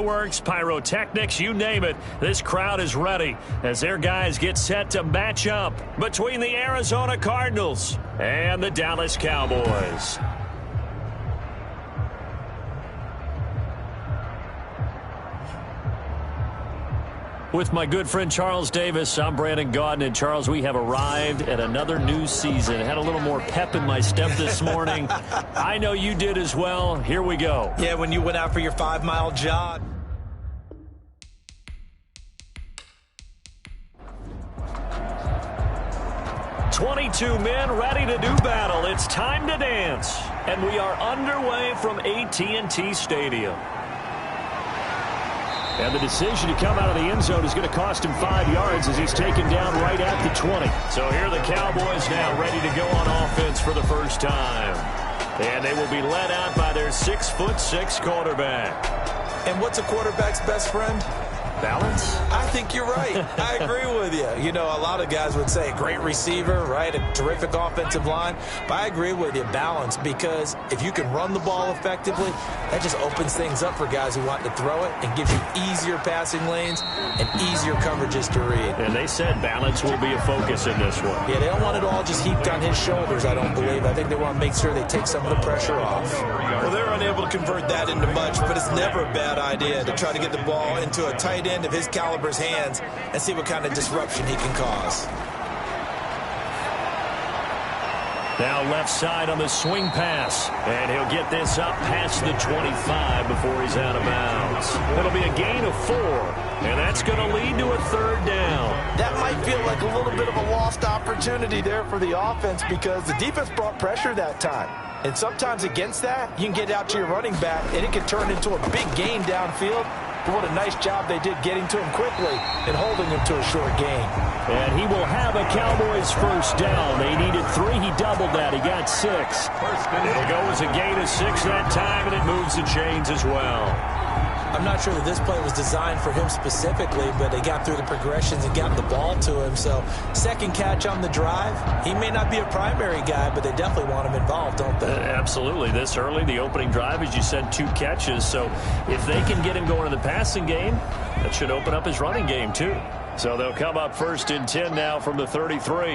Works, pyrotechnics, you name it. This crowd is ready as their guys get set to match up between the Arizona Cardinals and the Dallas Cowboys. With my good friend Charles Davis, I'm Brandon Gaudin. And Charles, we have arrived at another new season. I had a little more pep in my step this morning. I know you did as well. Here we go. Yeah, when you went out for your 5-mile jog. "22 men ready to do battle. It's time to dance." And we are underway from AT&T Stadium. And the decision to come out of the end zone is going to cost him 5 yards as he's taken down right at the 20. So here are the Cowboys now ready to go on offense for the first time. And they will be led out by their 6'6" quarterback. And what's a quarterback's best friend? Balance? I think you're right. I agree with you. You know, a lot of guys would say great receiver, right? A terrific offensive line. But I agree with you, balance, because if you can run the ball effectively, that just opens things up for guys who want to throw it and gives you easier passing lanes and easier coverages to read. And they said balance will be a focus in this one. Yeah, they don't want it all just heaped on his shoulders, I don't believe. I think they want to make sure they take some of the pressure off. Well, they're unable to convert that into much, but it's never a bad idea to try to get the ball into a tight end of his caliber's hands and see what kind of disruption he can cause. Now left side on the swing pass. And he'll get this up past the 25 before he's out of bounds. It'll be a gain of 4. And that's going to lead to a 3rd down. That might feel like a little bit of a lost opportunity there for the offense because the defense brought pressure that time. And sometimes against that, you can get out to your running back, and it can turn into a big gain downfield. But what a nice job they did getting to him quickly and holding him to a short gain. And he will have a Cowboys first down. They needed 3. He doubled that. He got 6. It'll go as a gain of 6 that time, and it moves the chains as well. I'm not sure that this play was designed for him specifically, but they got through the progressions and got the ball to him. So, second catch on the drive. He may not be a primary guy, but they definitely want him involved, don't they? Absolutely. This early, the opening drive, as you said, 2 catches. So, if they can get him going in the passing game, that should open up his running game, too. So, they'll come up 1st and 10 now from the 33.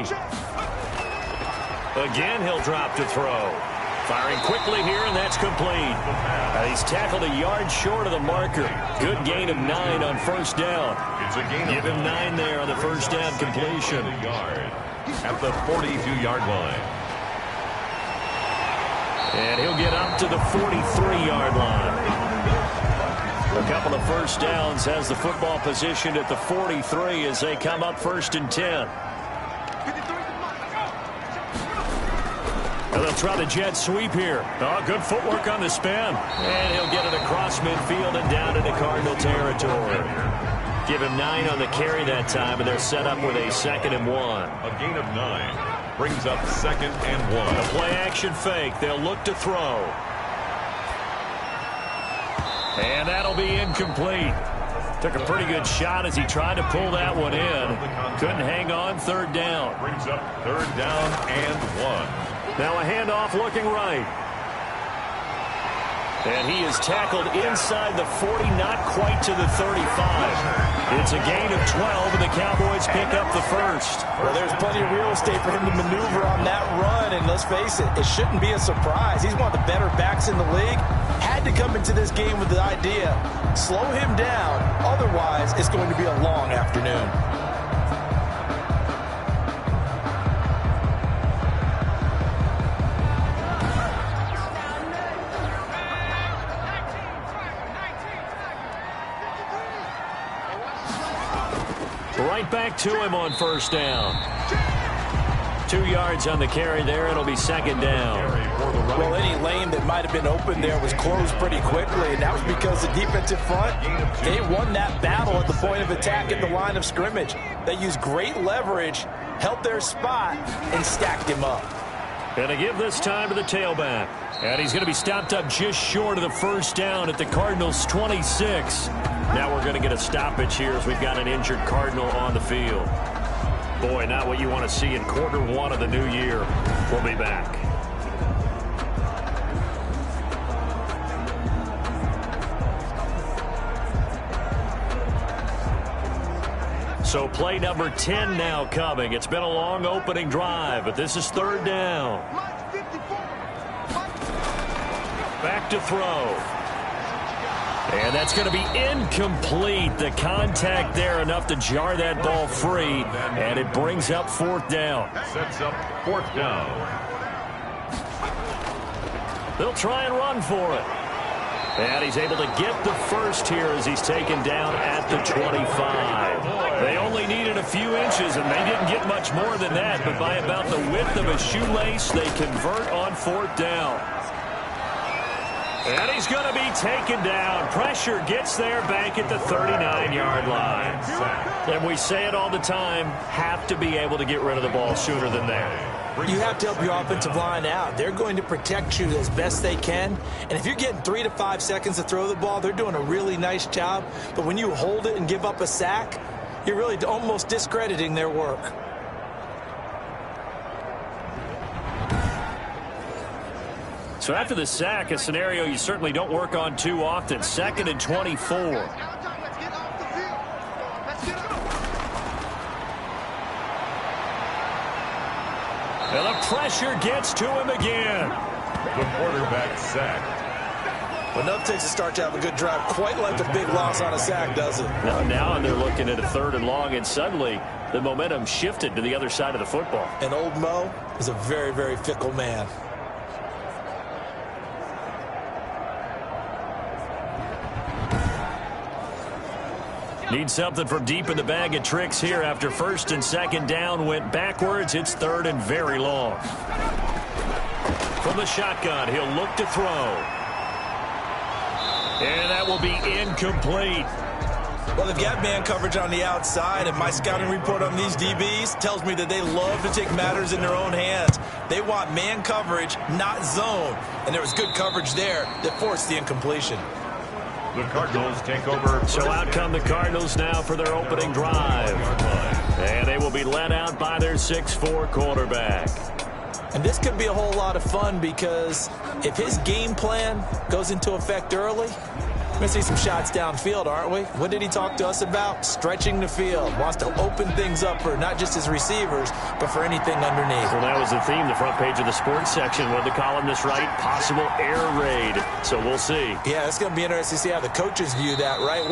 Again, he'll drop to throw. Firing quickly here, and that's complete. He's tackled a yard short of the marker. Good gain of 9 on first down. Give him 9 there on the first down completion. At the 42-yard line. And he'll get up to the 43-yard line. A couple of first downs, has the football positioned at the 43 as they come up 1st and 10. They'll try the jet sweep here. Oh, good footwork on the spin. And he'll get it across midfield and down into Cardinal territory. Give him 9 on the carry that time, and they're set up with a 2nd and 1. A gain of 9 brings up 2nd and 1. A play-action fake. They'll look to throw. And that'll be incomplete. Took a pretty good shot as he tried to pull that one in. Couldn't hang on. 3rd down. Brings up 3rd down and 1. Now a handoff looking right. And he is tackled inside the 40, not quite to the 35. It's a gain of 12, and the Cowboys pick up the 1st. Well, there's plenty of real estate for him to maneuver on that run, and let's face it, it shouldn't be a surprise. He's one of the better backs in the league. Had to come into this game with the idea, slow him down, otherwise it's going to be a long afternoon. Right back to him on first down. 2 yards on the carry there. It'll be 2nd down. Well, any lane that might have been open there was closed pretty quickly, and that was because the defensive front, they won that battle at the point of attack at the line of scrimmage. They used great leverage, held their spot, and stacked him up. And to give this time to the tailback. And he's going to be stopped up just short of the first down at the Cardinals' 26. Now we're going to get a stoppage here as we've got an injured Cardinal on the field. Boy, not what you want to see in quarter 1 of the new year. We'll be back. So play number 10 now coming. It's been a long opening drive, but this is third down. Back to throw. And that's going to be incomplete. The contact there enough to jar that ball free, and it brings up fourth down. Sets up fourth down. They'll try and run for it. And he's able to get the first here as he's taken down at the 25. They only needed a few inches, and they didn't get much more than that. But by about the width of a shoelace, they convert on fourth down. And he's going to be taken down. Pressure gets there back at the 39-yard line. And we say it all the time, have to be able to get rid of the ball sooner than that. You have to help your offensive line out. They're going to protect you as best they can. And if you're getting 3 to 5 seconds to throw the ball, they're doing a really nice job. But when you hold it and give up a sack, you're really almost discrediting their work. So after the sack, a scenario you certainly don't work on too often. 2nd and 24. And the pressure gets to him again. The quarterback sacked. Well, enough takes to start to have a good drive. Quite like a big loss on a sack, does it? Now they're looking at a 3rd and long, and suddenly the momentum shifted to the other side of the football. And old Mo is a very, very fickle man. Need something from deep in the bag of tricks here after 1st and 2nd down went backwards. It's 3rd and very long. From the shotgun, he'll look to throw. And that will be incomplete. Well, they've got man coverage on the outside, and my scouting report on these DBs tells me that they love to take matters in their own hands. They want man coverage, not zone. And there was good coverage there that forced the incompletion. The Cardinals take over. So out come the Cardinals now for their opening drive. And they will be led out by their 6'4" quarterback. And this could be a whole lot of fun because if his game plan goes into effect early, we're going to see some shots downfield, aren't we? What did he talk to us about? Stretching the field. Wants to open things up for not just his receivers, but for anything underneath. Well, that was the theme, the front page of the sports section. What did the columnist write? Possible air raid. So we'll see. Yeah, it's going to be interesting to see how the coaches view that, right?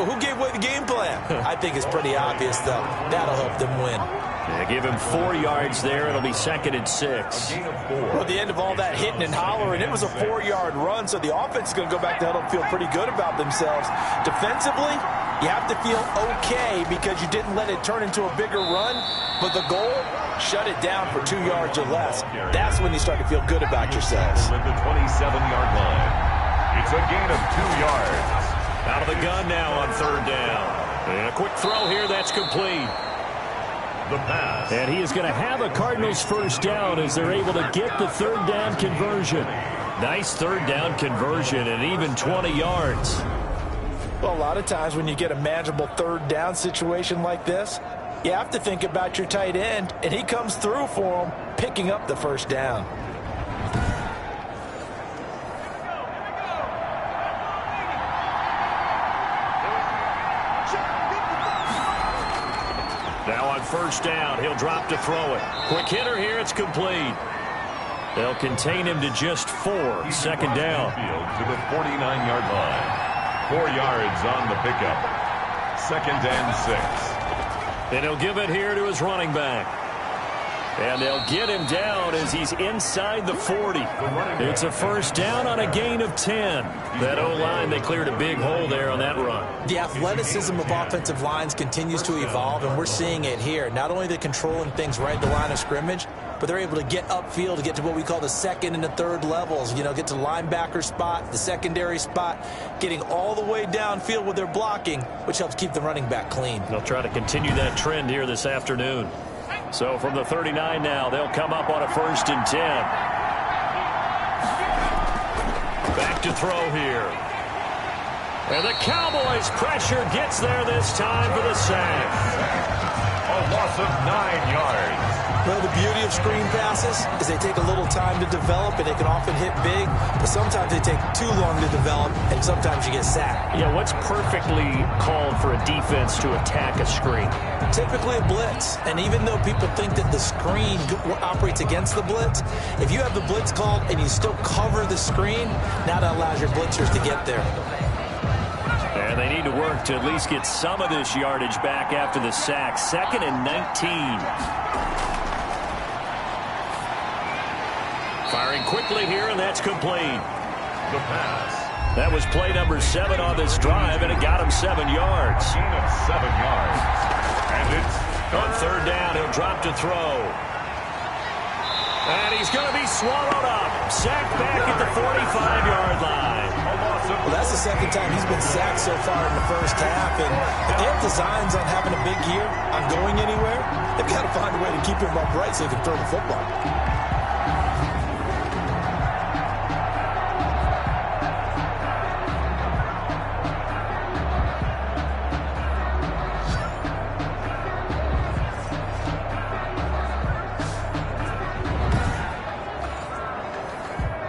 Who gave away the game plan? I think it's pretty obvious, though. That'll help them win. Yeah, give him 4 yards there. It'll be 2nd and 6. Well, at the end of all that hitting and hollering, it was a 4-yard run, so the offense is going to go back to huddle and feel pretty good about themselves. Defensively, you have to feel okay because you didn't let it turn into a bigger run, but the goal, shut it down for 2 yards or less. That's when you start to feel good about yourselves. At the 27-yard line. It's a gain of 2 yards. Out of the gun now on 3rd down. And a quick throw here, that's complete. The pass. And he is going to have a Cardinals first down as they're able to get the 3rd down conversion. Nice 3rd down conversion and even 20 yards. Well, a lot of times when you get a manageable 3rd down situation like this, you have to think about your tight end, and he comes through for him, picking up the first down. Now on 1st down, he'll drop to throw it. Quick hitter here, it's complete. They'll contain him to just 4. 2nd down. To the 49-yard line. 4 yards on the pickup. 2nd and 6. And he'll give it here to his running back. And they'll get him down as he's inside the 40. It's a first down on a gain of 10. That O-line, they cleared a big hole there on that run. The athleticism of offensive lines continues to evolve, and we're seeing it here. Not only they're controlling things right at the line of scrimmage, but they're able to get upfield to get to what we call the 2nd and the 3rd levels. You know, get to linebacker spot, the secondary spot, getting all the way downfield with their blocking, which helps keep the running back clean. They'll try to continue that trend here this afternoon. So from the 39 now, they'll come up on a 1st and 10. Back to throw here. And the Cowboys pressure gets there this time for the sack. A loss of 9 yards. Well, the beauty of screen passes is they take a little time to develop, and they can often hit big, but sometimes they take too long to develop, and sometimes you get sacked. Yeah, what's perfectly called for a defense to attack a screen? Typically a blitz, and even though people think that the screen operates against the blitz, if you have the blitz called and you still cover the screen, now that allows your blitzers to get there. And they need to work to at least get some of this yardage back after the sack. 2nd and 19. Firing quickly here, and that's complete. The pass. That was play number 7 on this drive, and it got him 7 yards. Gain of 7 yards. And it's on 3rd down, he'll drop to throw. And he's going to be swallowed up. Sacked back at the 45-yard line. Well, that's the 2nd time he's been sacked so far in the first half. And if they have designs on having a big year, on going anywhere, they've got to find a way to keep him upright so he can throw the football.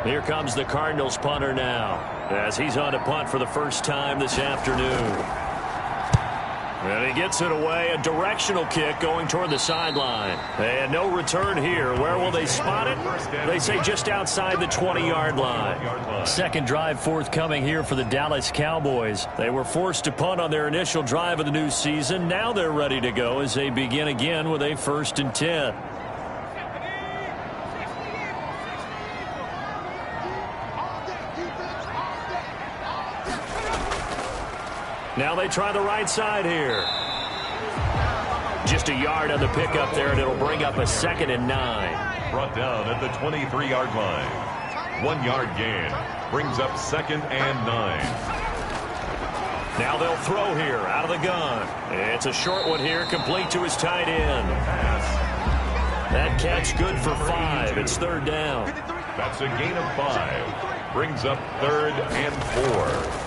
Here comes the Cardinals punter now, as he's on to punt for the first time this afternoon. And he gets it away, a directional kick going toward the sideline. And no return here. Where will they spot it? They say just outside the 20-yard line. Second drive forthcoming here for the Dallas Cowboys. They were forced to punt on their initial drive of the new season. Now they're ready to go as they begin again with a 1st and 10. Now they try the right side here. Just a yard on the pickup there, and it'll bring up a 2nd and 9. Brought down at the 23-yard line. 1-yard gain. Brings up 2nd and 9. Now they'll throw here out of the gun. It's a short one here, complete to his tight end. That catch good for 5. It's 3rd down. That's a gain of 5. Brings up 3rd and 4.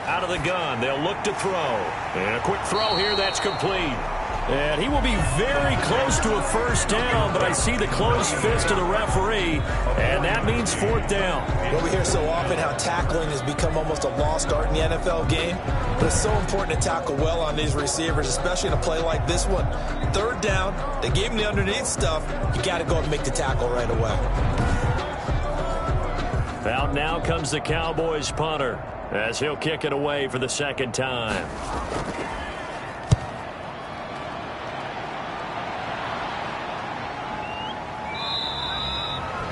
Out of the gun, they'll look to throw. And a quick throw here, that's complete. And he will be very close to a 1st down, but I see the closed fist of the referee, and that means 4th down. Well, we hear so often how tackling has become almost a lost art in the NFL game, but it's so important to tackle well on these receivers, especially in a play like this one. 3rd down, they gave him the underneath stuff. You got to go and make the tackle right away. Out now comes the Cowboys punter, as he'll kick it away for the 2nd time.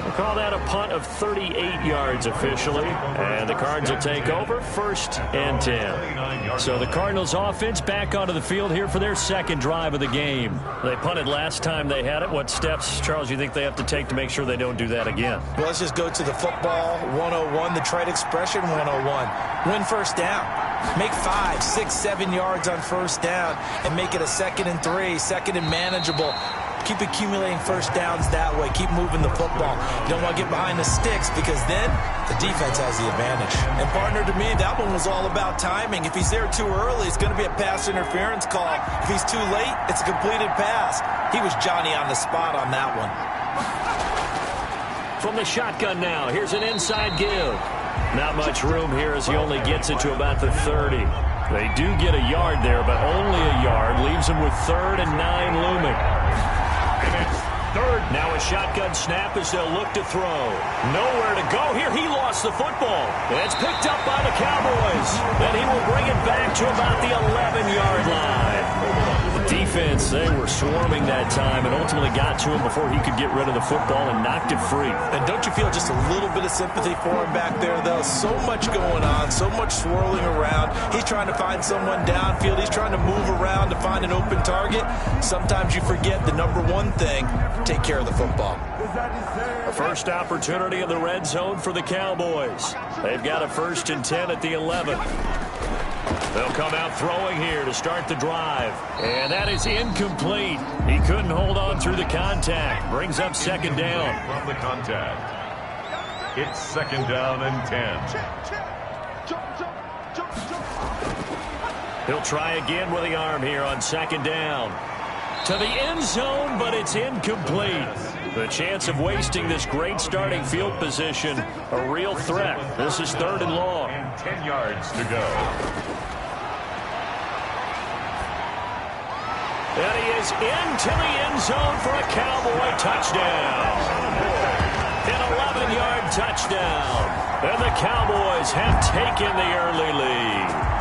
We'll call that a punt of 38 yards officially, and the Cards will take over 1st and 10. So the Cardinals offense back onto the field here for their 2nd drive of the game. They punted last time they had it. What steps, Charles, you think they have to take to make sure they don't do that again? Well, let's just go to the football 101, the trite expression 101. Win 1st down. Make 5, 6, 7 yards on 1st down and make it a 2nd and 3, 2nd and manageable. Keep accumulating 1st downs that way. Keep moving the football. You don't want to get behind the sticks because then the defense has the advantage. And partner, to me, that one was all about timing. If he's there too early, it's going to be a pass interference call. If he's too late, it's a completed pass. He was Johnny on the spot on that one. From the shotgun now, here's an inside give. Not much room here as he only gets it to about the 30. They do get a yard there, but only a yard. Leaves him with 3rd and 9 looming. And it's 3rd. Now a shotgun snap as they'll look to throw. Nowhere to go here. He lost the football. It's picked up by the Cowboys. Then he will bring it back to about the 11-yard line. The defense, they were swarming that time and ultimately got to him before he could get rid of the football and knocked it free. And don't you feel just a little bit of sympathy for him back there, though? So much going on, so much swirling around. He's trying to find someone downfield. He's trying to move around to find an open target. Sometimes you forget the number one thing, take care of the football. A first opportunity in the red zone for the Cowboys. They've got a 1st and 10 at the 11. They'll come out throwing here to start the drive. And that is incomplete. He couldn't hold on through the contact. Brings up 2nd down. From the contact. It's 2nd down and 10. He'll try again with the arm here on 2nd down. to the end zone, but it's incomplete. The chance of wasting this great starting field position, a real threat. This is 3rd and long. And 10 yards to go. And he is into the end zone for a Cowboy touchdown. An 11-yard touchdown. And the Cowboys have taken the early lead.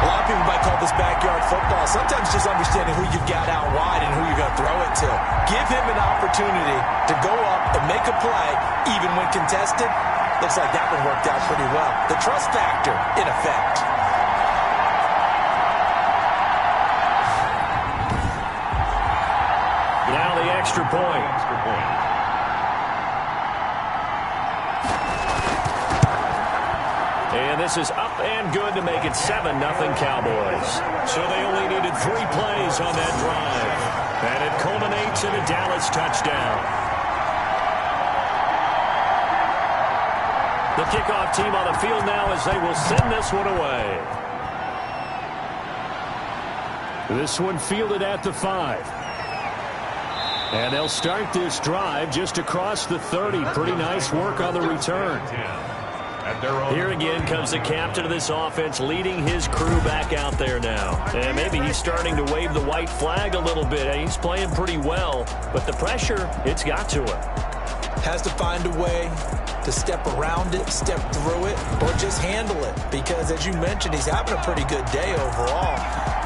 A lot of people might call this backyard football. Sometimes just understanding who you've got out wide and who you're going to throw it to. Give him an opportunity to go up and make a play, even when contested. Looks like that one worked out pretty well. The trust factor in effect. Now the extra point. And this is up and good to make it 7-0 Cowboys. So they only needed 3 plays on that drive. And it culminates in a Dallas touchdown. The kickoff team on the field now as they will send this one away. This one fielded at the 5. And they'll start this drive just across the 30. Pretty nice work on the return. Here again comes the captain of this offense leading his crew back out there now. And maybe he's starting to wave the white flag a little bit. He's playing pretty well, but the pressure, it's got to him. Has to find a way to step around it, step through it, or just handle it. Because as you mentioned, he's having a pretty good day overall.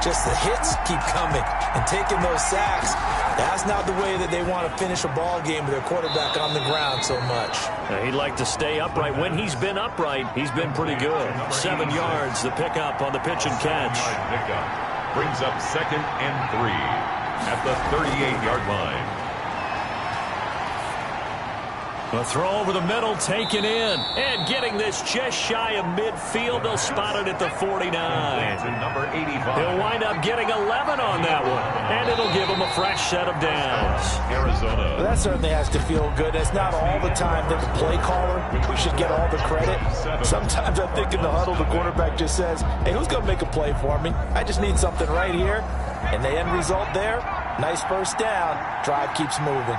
Just the hits keep coming and taking those sacks. That's not the way that they want to finish a ball game with their quarterback on the ground so much. Now, he'd like to stay upright. When he's been upright, he's been pretty good. 7 yards, the pickup on the pitch and catch. Brings up 2nd and 3 at the 38-yard line. A throw over the middle, taken in. And getting this just shy of midfield. They'll spot it at the 49. Number 85. He'll wind up getting 11 on that one. And it'll give him a fresh set of downs. Arizona. Well, that certainly has to feel good. It's not all the time that the play caller should get all the credit. Sometimes I think in the huddle, the quarterback just says, hey, who's going to make a play for me? I just need something right here. And the end result there, nice first down. Drive keeps moving.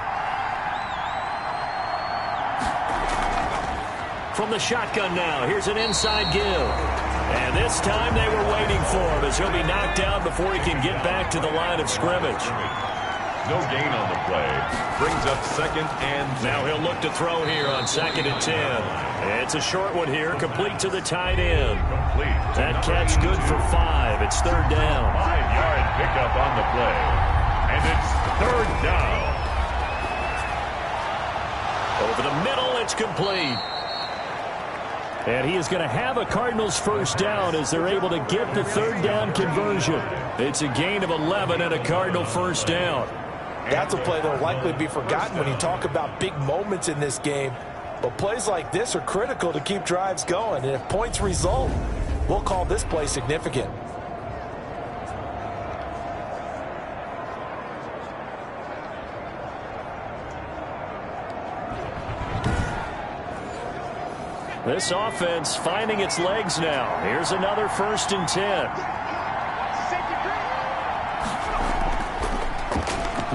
From the shotgun now, here's an inside give. And this time they were waiting for him as he'll be knocked down before he can get back to the line of scrimmage. No gain on the play. Brings up 2nd and 10. Now he'll look to throw here on 2nd and 10. It's a short one here, complete to the tight end. Complete. That catch good for 5. It's 3rd down. 5-yard pickup on the play. And it's 3rd down. Over the middle, it's complete. And he is going to have a Cardinals first down as they're able to get the 3rd down conversion. It's a gain of 11 and a Cardinal first down. That's a play that will likely be forgotten when you talk about big moments in this game. But plays like this are critical to keep drives going. And if points result, we'll call this play significant. This offense finding its legs now. Here's another 1st and 10.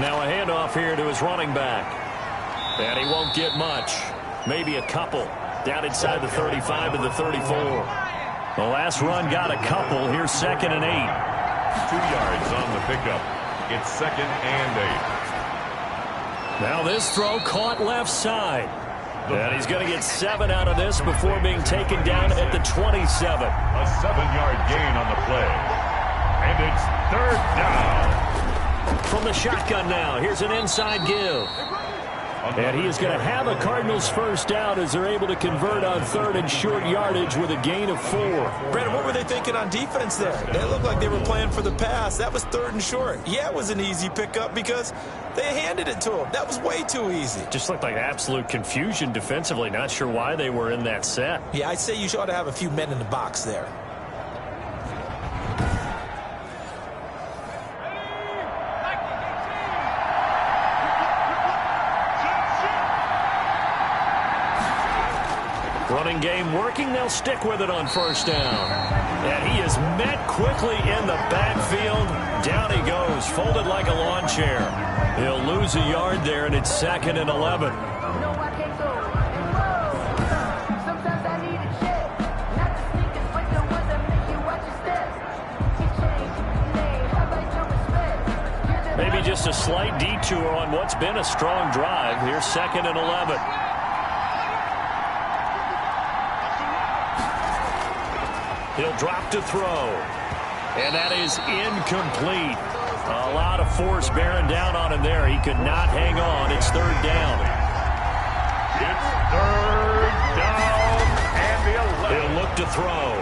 Now a handoff here to his running back. And he won't get much. Maybe a couple. Down inside the 35 to the 34. The last run got a couple. Here's 2nd and 8. 2 yards on the pickup. It's 2nd and 8. Now this throw caught left side. And he's going to get 7 out of this before being taken down at the 27. A 7-yard gain on the play. And it's 3rd down. From the shotgun now, here's an inside give. And he is going to have a Cardinals first down as they're able to convert on 3rd and short yardage with a gain of 4. Brandon, what were they thinking on defense there? They looked like they were playing for the pass. That was 3rd and short. Yeah, it was an easy pickup because they handed it to him. That was way too easy. Just looked like absolute confusion defensively. Not sure why they were in that set. Yeah, I'd say you ought to have a few men in the box there. Running game working. They'll stick with it on first down. And he is met quickly in the backfield. Down he goes, folded like a lawn chair. He'll lose a yard there, and it's 2nd and 11. Maybe just a slight detour on what's been a strong drive. Here's 2nd and 11. He'll drop to throw. And that is incomplete. A lot of force bearing down on him there. He could not hang on. It's 3rd down. It's 3rd down and the 11. He'll look to throw.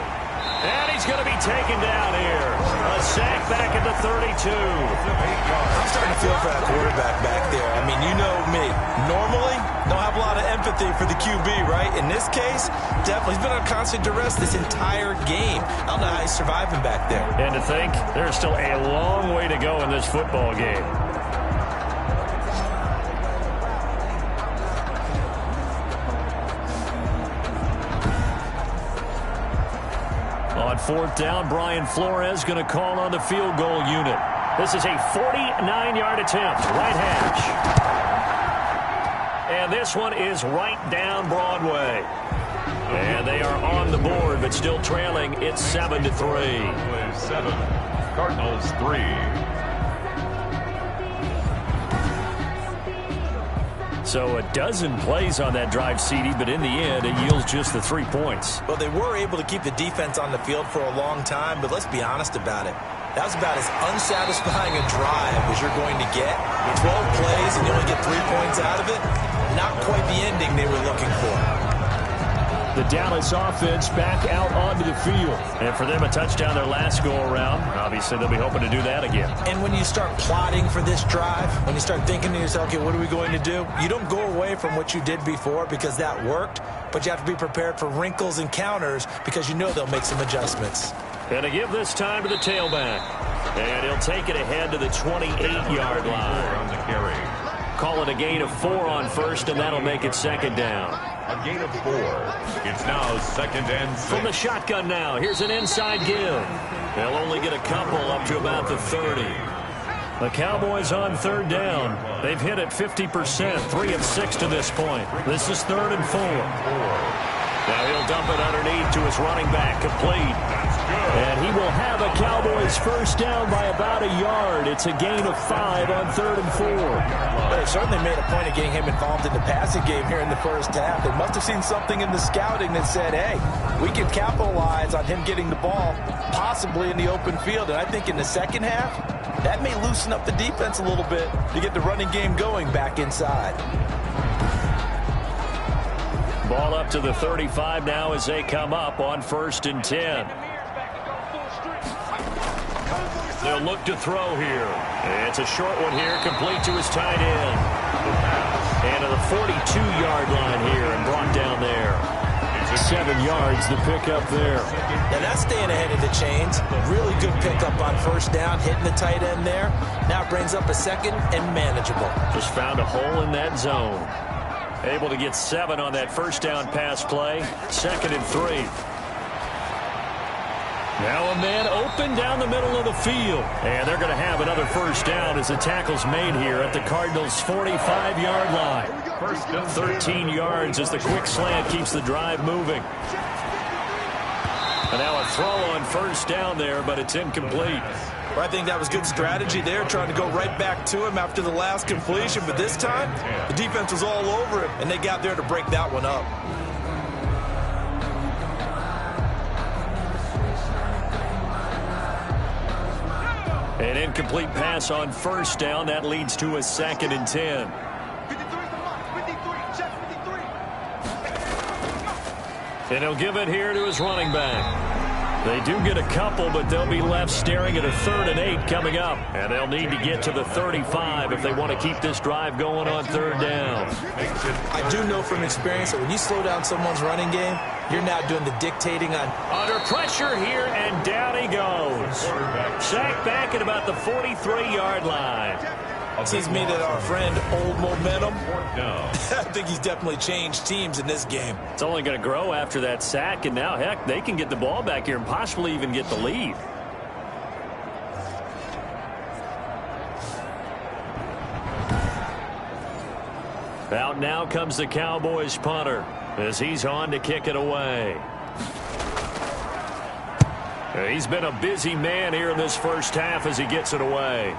And he's going to be taken down here. A sack back at the 32. I'm starting to feel for that quarterback back there. I mean, you know me. Normally, don't have a lot of empathy for the QB, right? In this case, definitely. He's been on constant duress this entire game. I don't know how he's surviving back there. And to think, there's still a long way to go in this football game. On 4th down, Brian Flores going to call on the field goal unit. This is a 49-yard attempt, right hash. And this one is right down Broadway. And they are on the board, but still trailing. It's 7-3. 7. Cardinals 3. So a dozen plays on that drive, CD, but in the end, it yields just the 3 points. Well, they were able to keep the defense on the field for a long time, but let's be honest about it. That was about as unsatisfying a drive as you're going to get. 12 plays and you only get 3 points out of it. Not quite the ending they were looking for. The Dallas offense back out onto the field. And for them, a touchdown their last go-around. Obviously, they'll be hoping to do that again. And when you start plotting for this drive, when you start thinking to yourself, okay, what are we going to do? You don't go away from what you did before because that worked, but you have to be prepared for wrinkles and counters because you know they'll make some adjustments. And to give this time to the tailback. And he'll take it ahead to the 28-yard line. On the carry. Call it a gain of 4 on first, and that'll make it 2nd down. A gain of 4. It's now 2nd and 6. From the shotgun now, here's an inside give. They'll only get a couple up to about the 30. The Cowboys on 3rd down. They've hit it 50%, 3 of 6 to this point. This is 3rd and 4. Now he'll dump it underneath to his running back, complete. And he will have a Cowboys first down by about a yard. It's a gain of 5 on 3rd and 4. Well, they certainly made a point of getting him involved in the passing game here in the first half. They must have seen something in the scouting that said, hey, we can capitalize on him getting the ball possibly in the open field. And I think in the second half, that may loosen up the defense a little bit to get the running game going back inside. Ball up to the 35 now as they come up on 1st and 10. They'll look to throw here. It's a short one here, complete to his tight end. And to the 42-yard line here and brought down there. 7 yards, the pickup there. Now that's staying ahead of the chains. Really good pickup on first down, hitting the tight end there. Now it brings up a 2nd and manageable. Just found a hole in that zone. Able to get 7 on that first down pass play. 2nd and 3. Now a man open down the middle of the field. And they're going to have another first down as the tackle's made here at the Cardinals' 45-yard line. 13 yards as the quick slant keeps the drive moving. And now a throw on first down there, but it's incomplete. Well, I think that was good strategy there, trying to go right back to him after the last completion. But this time, the defense was all over him, and they got there to break that one up. An incomplete pass on first down. That leads to a 2nd and 10. And he'll give it here to his running back. They do get a couple, but they'll be left staring at a 3rd and 8 coming up. And they'll need to get to the 35 if they want to keep this drive going on 3rd down. I do know from experience that when you slow down someone's running game, you're now doing the dictating on. Under pressure here, and down he goes. Sacked back at about the 43-yard line. Seems me that our friend Old Momentum, I think he's definitely changed teams in this game. It's only going to grow after that sack, and now, heck, they can get the ball back here and possibly even get the lead. Out now comes the Cowboys punter as he's on to kick it away. He's been a busy man here in this first half as he gets it away.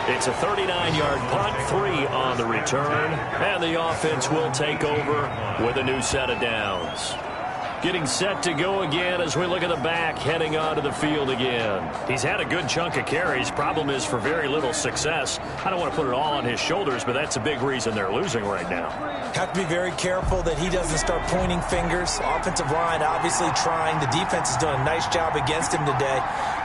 It's a 39-yard punt, 3 on the return, and the offense will take over with a new set of downs. Getting set to go again as we look at the back heading onto the field again. He's had a good chunk of carries. Problem is for very little success. I don't want to put it all on his shoulders, but that's a big reason they're losing right now. Have to be very careful that he doesn't start pointing fingers. Offensive line obviously trying. The defense has done a nice job against him today.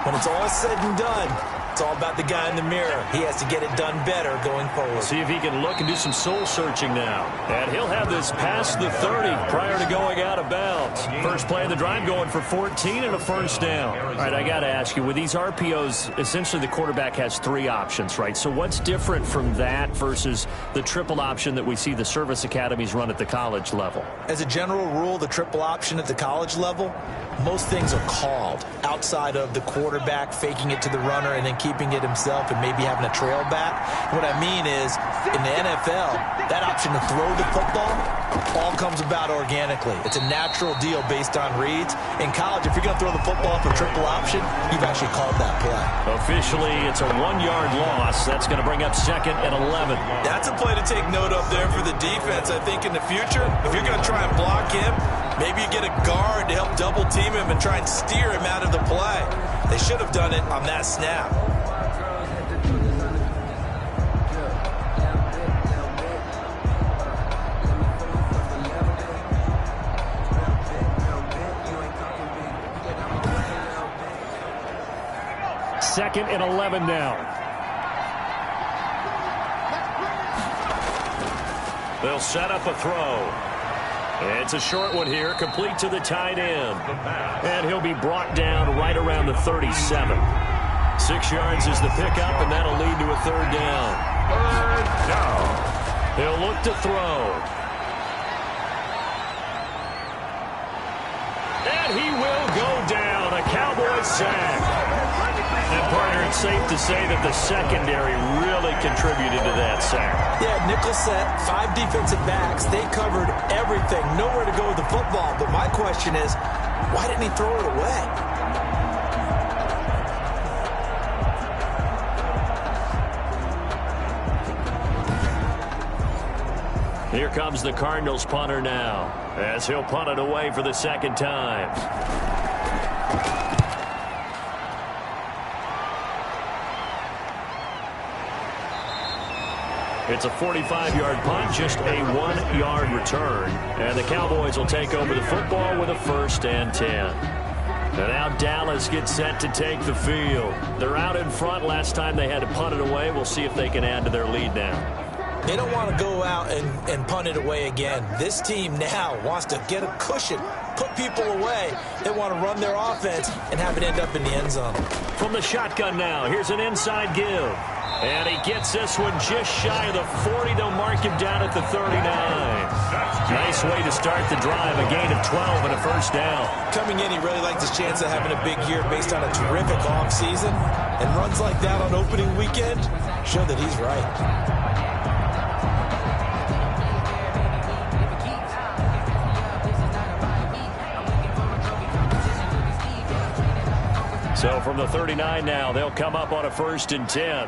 When it's all said and done, it's all about the guy in the mirror. He has to get it done better going forward. See if he can look and do some soul searching now. And he'll have this past the 30 prior to going out of bounds. First play of the drive going for 14 and a first down. All right, I got to ask you, with these RPOs, essentially the quarterback has 3 options, right? So what's different from that versus the triple option that we see the service academies run at the college level? As a general rule, the triple option at the college level, most things are called outside of the quarterback faking it to the runner and then keeping it himself and maybe having a trail back. What I mean is, in the NFL, that option to throw the football all comes about organically. It's a natural deal based on reads. In college, if you're going to throw the football for triple option, you've actually called that play. Officially, it's a 1-yard loss. That's going to bring up 2nd and 11. That's a play to take note of there for the defense. I think in the future, if you're going to try and block him, maybe you get a guard to help double team him and try and steer him out of the play. They should have done it on that snap. Second and 11 now. They'll set up a throw. It's a short one here, complete to the tight end. And he'll be brought down right around the 37. 6 yards is the pickup, and that'll lead to a 3rd down. 3rd down. He'll look to throw. And he will go down. A Cowboys sack. And, partner, it's safe to say that the secondary really contributed to that sack. Yeah, nickel set, 5 defensive backs. They covered everything. Nowhere to go with the football. But my question is, why didn't he throw it away? Here comes the Cardinals punter now, as he'll punt it away for the 2nd time. It's a 45-yard punt, just a 1-yard return. And the Cowboys will take over the football with a 1st and 10. And now Dallas gets set to take the field. They're out in front. Last time they had to punt it away. We'll see if they can add to their lead now. They don't want to go out and punt it away again. This team now wants to get a cushion, put people away. They want to run their offense and have it end up in the end zone. From the shotgun now, here's an inside give. And he gets this one just shy of the 40. They'll mark him down at the 39. Nice way to start the drive. A gain of 12 and a 1st down. Coming in, he really likes his chance of having a big year based on a terrific offseason. And runs like that on opening weekend show that he's right. So from the 39 now, they'll come up on a 1st and 10.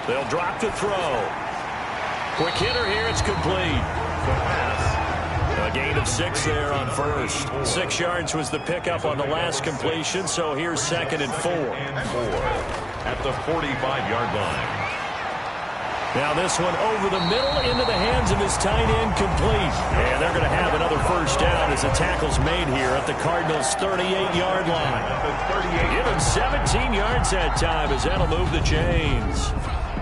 They'll drop to throw. Quick hitter here, it's complete. A gain of 6 there on 1st. 6 yards was the pickup on the last completion, so here's 2nd and 4. At the 45-yard line. Now this one over the middle into the hands of his tight end, complete. And they're going to have another 1st down as the tackle's made here at the Cardinals' 38-yard line. Give him 17 yards that time as that'll move the chains.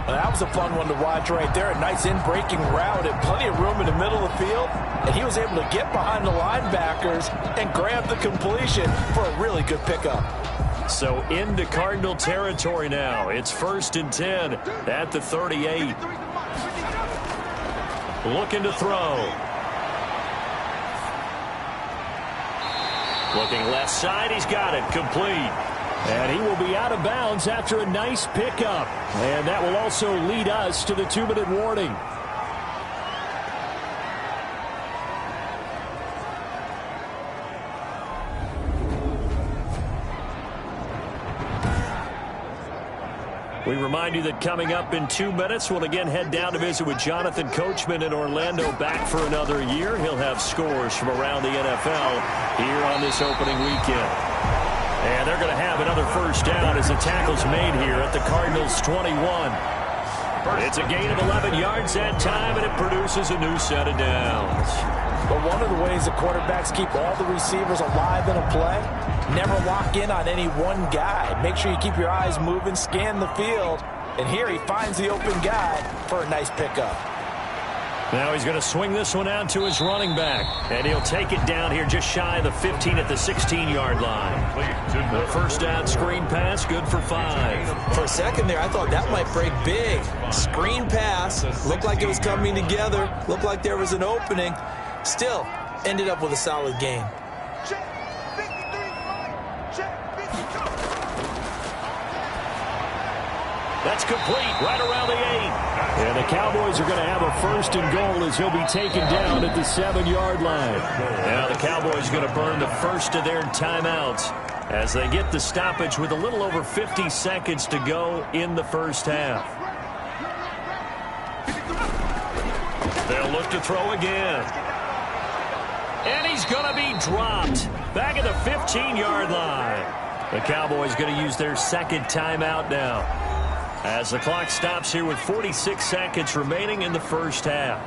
Well, that was a fun one to watch right there. A nice in-breaking route and plenty of room in the middle of the field. And he was able to get behind the linebackers and grab the completion for a really good pickup. So into Cardinal territory now. It's 1st and 10 at the 38. Looking to throw. Looking left side, he's got it, complete. And he will be out of bounds after a nice pickup. And that will also lead us to the 2-minute warning. We remind you that coming up in 2 minutes, we'll again head down to visit with Jonathan Coachman in Orlando, back for another year. He'll have scores from around the NFL here on this opening weekend. And they're going to have another first down as the tackle's made here at the Cardinals' 21. It's a gain of 11 yards that time, and it produces a new set of downs. But one of the ways the quarterbacks keep all the receivers alive in a play, never lock in on any one guy. Make sure you keep your eyes moving, scan the field, and here he finds the open guy for a nice pickup. Now he's going to swing this one out to his running back, and he'll take it down here just shy of the 15 at the 16-yard line. The first down screen pass, good for 5. For a second there, I thought that might break big. Screen pass, looked like it was coming together, looked like there was an opening. Still, ended up with a solid gain. That's complete, right around the 8. And the Cowboys are going to have a first and goal as he'll be taken down at the 7-yard line. Now the Cowboys are going to burn the first of their timeouts as they get the stoppage with a little over 50 seconds to go in the first half. They'll look to throw again. And he's going to be dropped back at the 15-yard line. The Cowboys going to use their second timeout now, as the clock stops here with 46 seconds remaining in the first half.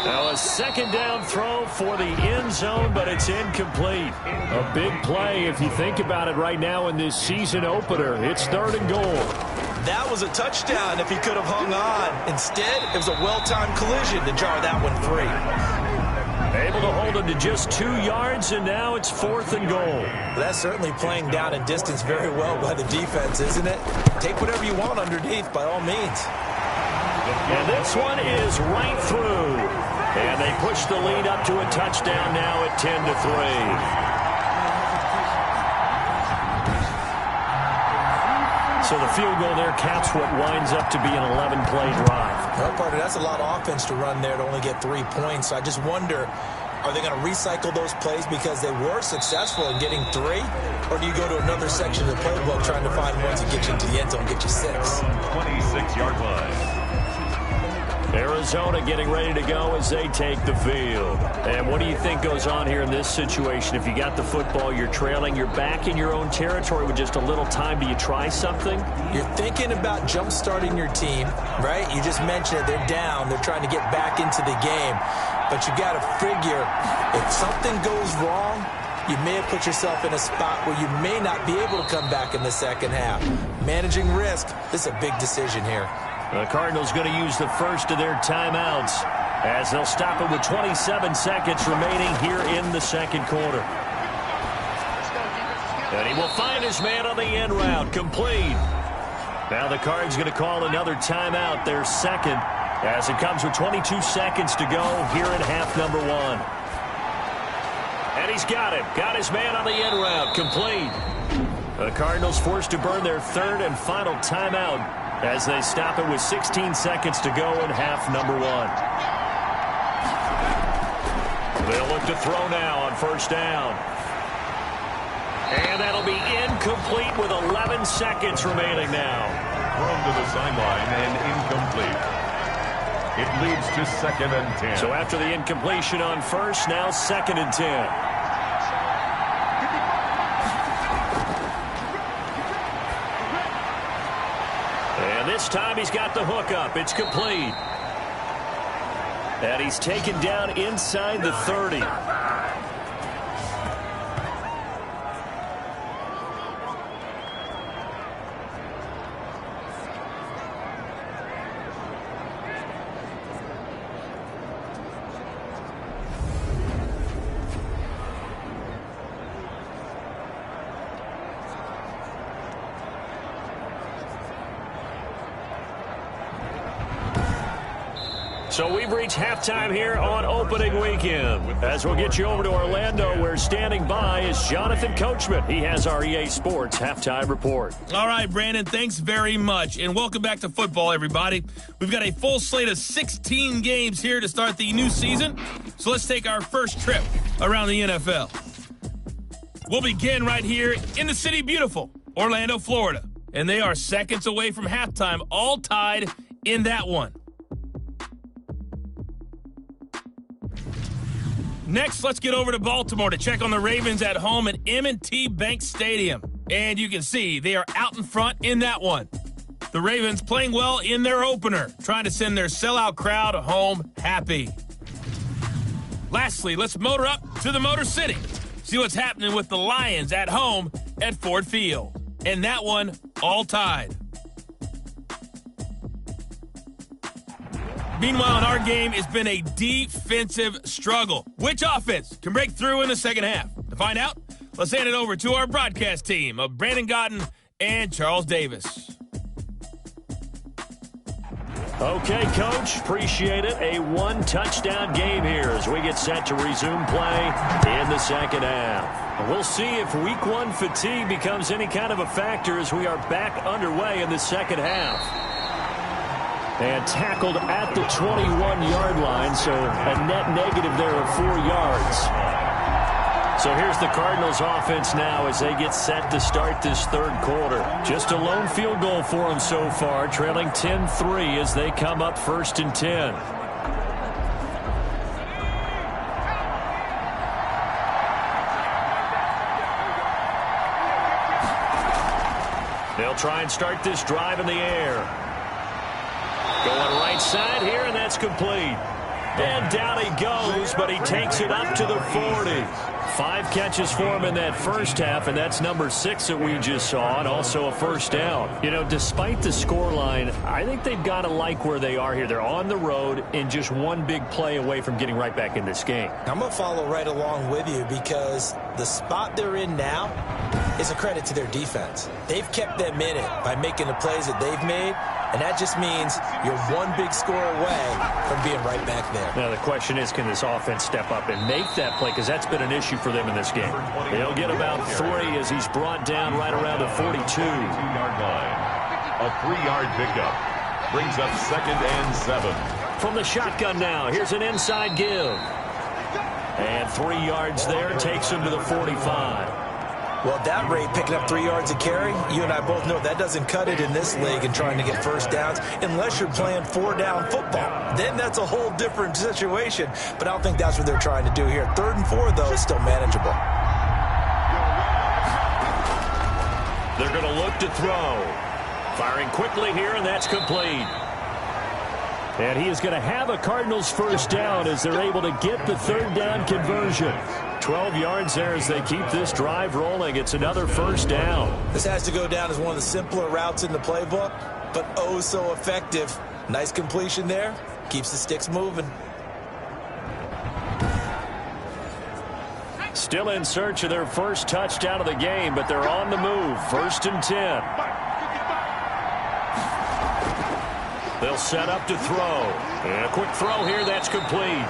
Now a second down throw for the end zone, but it's incomplete. A big play if you think about it right now in this season opener. It's 3rd and goal. That was a touchdown if he could have hung on. Instead, it was a well-timed collision to jar that one free. Able to hold him to just 2 yards, and now it's 4th and goal. That's certainly playing down in distance very well by the defense, isn't it? Take whatever you want underneath, by all means. And this one is right through. And they push the lead up to a touchdown now at 10-3. So the field goal there caps what winds up to be an 11-play drive. Well, partner, that's a lot of offense to run there to only get 3 points. So I just wonder, are they going to recycle those plays because they were successful in getting 3? Or do you go to another section of the playbook trying to find ones that get you into the end zone and get you 6? 26-yard line. Arizona getting ready to go as they take the field. And what do you think goes on here in this situation? If you got the football, you're trailing, you're back in your own territory with just a little time. Do you try something? You're thinking about jump-starting your team, right? You just mentioned it. They're down. They're trying to get back into the game. But you got to figure, if something goes wrong, you may have put yourself in a spot where you may not be able to come back in the second half. Managing risk, this is a big decision here. The Cardinals going to use the first of their timeouts as they'll stop it with 27 seconds remaining here in the second quarter. And he will find his man on the end route, complete. Now the Cards going to call another timeout, their second, as it comes with 22 seconds to go here in half number 1. And he's got it. Got his man on the end route, complete. The Cardinals forced to burn their third and final timeout as they stop it with 16 seconds to go in half number 1. They'll look to throw now on first down. And that'll be incomplete with 11 seconds remaining now. Thrown to the sideline and incomplete. It leads to 2nd and 10. So after the incompletion on first, now 2nd and 10. And this time he's got the hook up. It's complete. And he's taken down inside the 30. So we've reached halftime here on opening weekend. As we'll get you over to Orlando, where standing by is Jonathan Coachman. He has our EA Sports halftime report. All right, Brandon, thanks very much. And welcome back to football, everybody. We've got a full slate of 16 games here to start the new season. So let's take our first trip around the NFL. We'll begin right here in the city beautiful, Orlando, Florida. And they are seconds away from halftime, all tied in that one. Next, let's get over to Baltimore to check on the Ravens at home at M&T Bank Stadium. And you can see they are out in front in that one. The Ravens playing well in their opener, trying to send their sellout crowd home happy. Lastly, let's motor up to the Motor City. See what's happening with the Lions at home at Ford Field. And that one all tied. Meanwhile, in our game, it's been a defensive struggle. Which offense can break through in the second half? To find out, let's hand it over to our broadcast team of Brandon Gotten and Charles Davis. Okay, Coach, appreciate it. A one-touchdown game here as we get set to resume play in the second half. We'll see if Week 1 fatigue becomes any kind of a factor as we are back underway in the second half. And tackled at the 21-yard line, so a net negative there of 4 yards. So here's the Cardinals offense now as they get set to start this third quarter. Just a lone field goal for them so far, trailing 10-3 as they come up 1st and 10. They'll try and start this drive in the air. Going right side here, and that's complete. And down he goes, but he takes it up to the 40. 5 catches for him in that first half, and that's number 6 that we just saw, and also a first down. You know, despite the scoreline, I think they've got to like where they are here. They're on the road and just one big play away from getting right back in this game. I'm going to follow right along with you because the spot they're in now is a credit to their defense. They've kept them in it by making the plays that they've made, and that just means you're one big score away from being right back there. Now, the question is, can this offense step up and make that play? Because that's been an issue for them in this game. They'll get about 3 as he's brought down right around the 42-yard line. A 3-yard pickup brings up 2nd and 7. From the shotgun now, here's an inside give. And 3 yards there takes him to the 45. Well, at that rate, picking up 3 yards a carry, you and I both know that doesn't cut it in this league and trying to get first downs unless you're playing 4-down football. Then that's a whole different situation, but I don't think that's what they're trying to do here. 3rd and 4, though, is still manageable. They're going to look to throw. Firing quickly here, and that's complete. And he is going to have a Cardinals first down as they're able to get the 3rd down conversion. 12 yards there as they keep this drive rolling. It's another first down. This has to go down as one of the simpler routes in the playbook, but oh so effective. Nice completion there. Keeps the sticks moving. Still in search of their first touchdown of the game, but they're on the move. 1st and 10. They'll set up to throw. And a quick throw here. That's complete.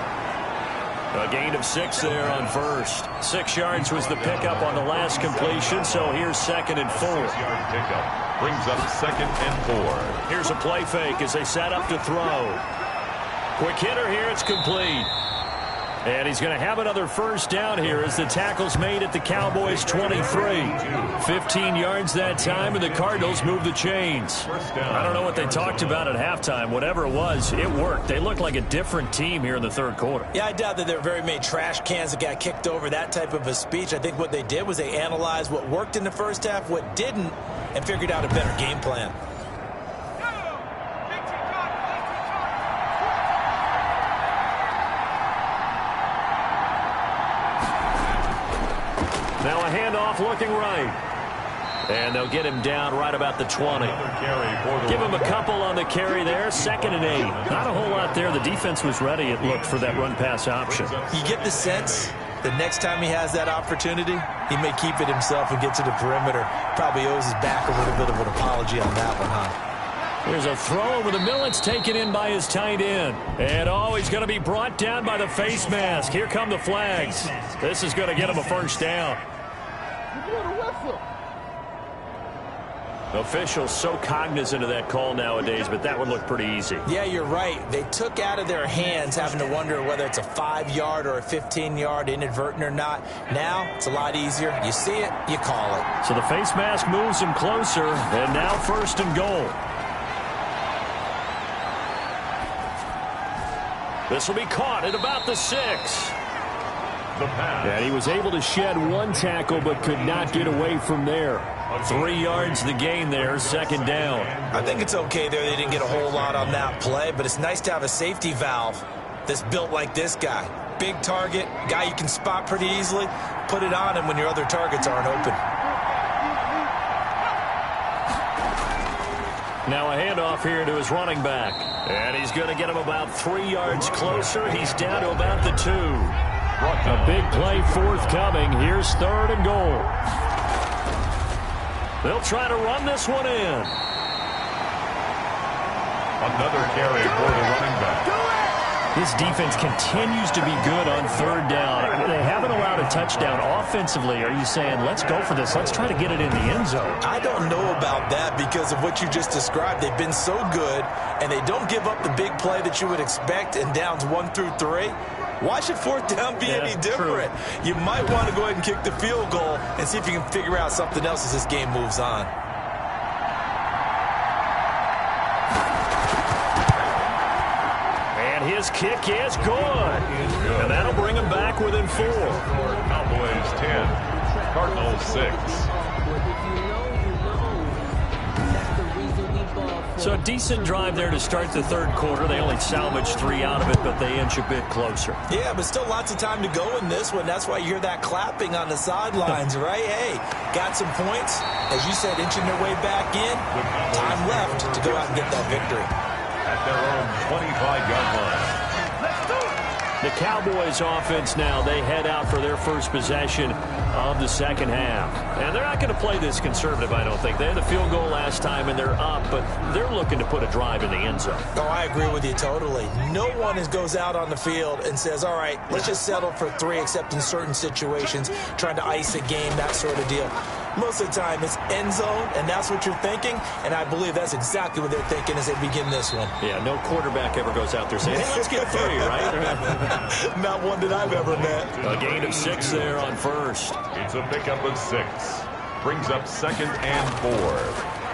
A gain of 6 there on first. 6 yards was the pickup on the last completion, so here's 2nd and 4. 6-yard pickup brings up 2nd and 4. Here's a play fake as they set up to throw. Quick hitter here, it's complete. And he's going to have another first down here as the tackle's made at the Cowboys 23. 15 yards that time, and the Cardinals move the chains. I don't know what they talked about at halftime. Whatever it was, it worked. They looked like a different team here in the 3rd quarter. Yeah, I doubt that there were very many trash cans that got kicked over, that type of a speech. I think what they did was they analyzed what worked in the first half, what didn't, and figured out a better game plan. Now a handoff looking right. And they'll get him down right about the 20. Give him a couple on the carry there. 2nd and 8. Not a whole lot there. The defense was ready, it looked, for that run-pass option. You get the sense that next time he has that opportunity, he may keep it himself and get to the perimeter. Probably owes his back a little bit of an apology on that one, huh? Here's a throw over the middle. It's taken in by his tight end. And, he's going to be brought down by the face mask. Here come the flags. This is going to get him a first down. Officials so cognizant of that call nowadays, but that would look pretty easy. Yeah, you're right. They took out of their hands having to wonder whether it's a 5-yard or a 15-yard, inadvertent or not. Now, it's a lot easier. You see it, you call it. So the face mask moves him closer, and now 1st and goal. This will be caught at about the 6. And he was able to shed one tackle, but could not get away from there. 3 yards the gain there, 2nd down. I think it's okay there. They didn't get a whole lot on that play, but it's nice to have a safety valve that's built like this guy. Big target, guy you can spot pretty easily. Put it on him when your other targets aren't open. Now a handoff here to his running back. And he's going to get him about 3 yards closer. He's down to about the 2. A big play forthcoming. Here's 3rd and goal. They'll try to run this one in. Another carry for the running back. This defense continues to be good on 3rd down. They haven't allowed a touchdown offensively. Are you saying, let's go for this? Let's try to get it in the end zone. I don't know about that because of what you just described. They've been so good, and they don't give up the big play that you would expect in downs 1 through 3. Why should 4th down be any different? True. You might want to go ahead and kick the field goal and see if you can figure out something else as this game moves on. And his kick is good. And that'll bring him back within 4. Cowboys 10, Cardinals 6. So a decent drive there to start the 3rd quarter. They only salvaged 3 out of it, but they inch a bit closer. Yeah, but still lots of time to go in this one. That's why you hear that clapping on the sidelines, right? Hey, got some points. As you said, inching their way back in. Time left to go out and get that victory. At their own 25-yard line. The Cowboys offense now, they head out for their first possession of the 2nd half. And they're not going to play this conservative, I don't think. They had the field goal last time, and they're up, but they're looking to put a drive in the end zone. Oh, I agree with you totally. No one goes out on the field and says, all right, let's just settle for 3, except in certain situations, trying to ice a game, that sort of deal. Most of the time, it's end zone, and that's what you're thinking, and I believe that's exactly what they're thinking as they begin this one. Yeah, no quarterback ever goes out there saying, hey, let's get 3, right? Not one that I've ever met. A gain of 6 there on 1st. It's a pickup of 6. Brings up 2nd and 4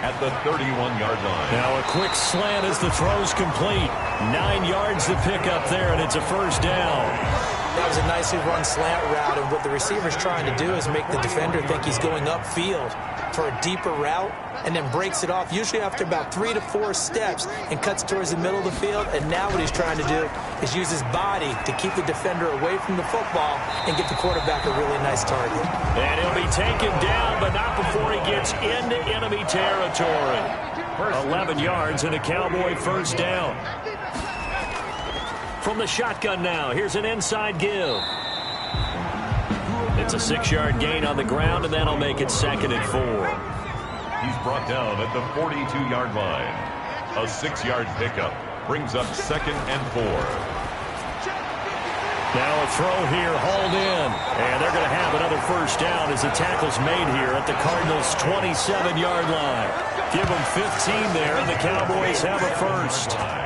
at the 31-yard line. Now a quick slant as the throw's complete. 9 yards to pick up there, and it's a 1st down. That was a nicely run slant route, and what the receiver's trying to do is make the defender think he's going upfield for a deeper route, and then breaks it off, usually after about 3 to 4 steps, and cuts towards the middle of the field. And now what he's trying to do is use his body to keep the defender away from the football and give the quarterback a really nice target. And he'll be taken down, but not before he gets into enemy territory. 11 yards and a Cowboy 1st down. From the shotgun now, here's an inside give. It's a 6-yard gain on the ground, and that'll make it 2nd and 4. He's brought down at the 42-yard line. A 6-yard pickup brings up 2nd and 4. Now a throw here, hauled in. And they're going to have another 1st down as the tackle's made here at the Cardinals' 27-yard line. Give them 15 there, and the Cowboys have a 1st.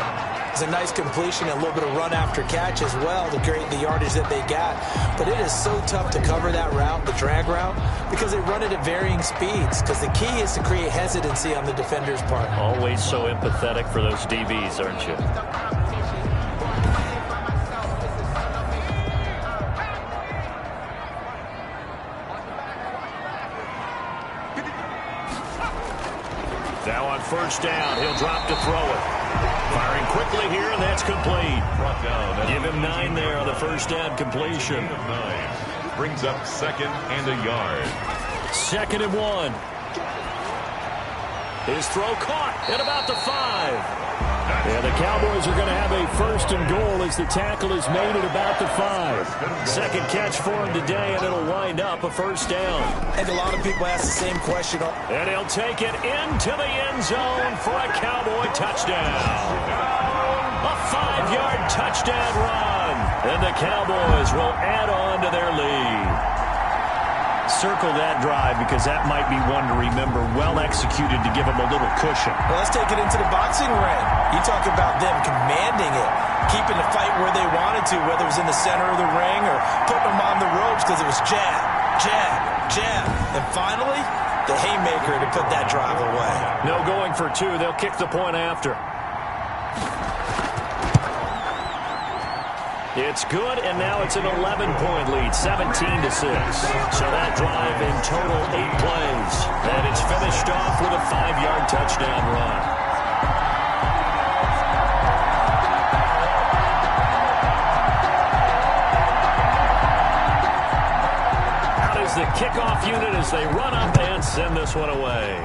It's a nice completion, a little bit of run after catch as well to create the yardage that they got. But it is so tough to cover that route, the drag route, because they run it at varying speeds. Because the key is to create hesitancy on the defender's part. Always so empathetic for those DBs, aren't you? Now on 1st down, he'll drop to throw it. Firing quickly here, and that's complete. Give him 9 there on the 1st down completion. 9 brings up 2nd and a yard. 2nd and 1. His throw caught at about the 5. And the Cowboys are going to have a first and goal as the tackle is made at about the 5. Second catch for him today, and it'll wind up a first down. And a lot of people ask the same question. And he'll take it into the end zone for a Cowboy touchdown. A 5-yard touchdown run. And the Cowboys will add on to their lead. Circle that drive because that might be one to remember. Well executed to give them a little cushion. Well, let's take it into the boxing ring. You talk about them commanding it, keeping the fight where they wanted to, whether it was in the center of the ring or putting them on the ropes because it was jab, jab, jab. And finally, the haymaker to put that drive away. No going for 2. They'll kick the point after. It's good, and now it's an 11-point lead, 17-6. So that drive in total 8 plays. And it's finished off with a 5-yard touchdown run. Out is the kickoff unit as they run up and send this one away.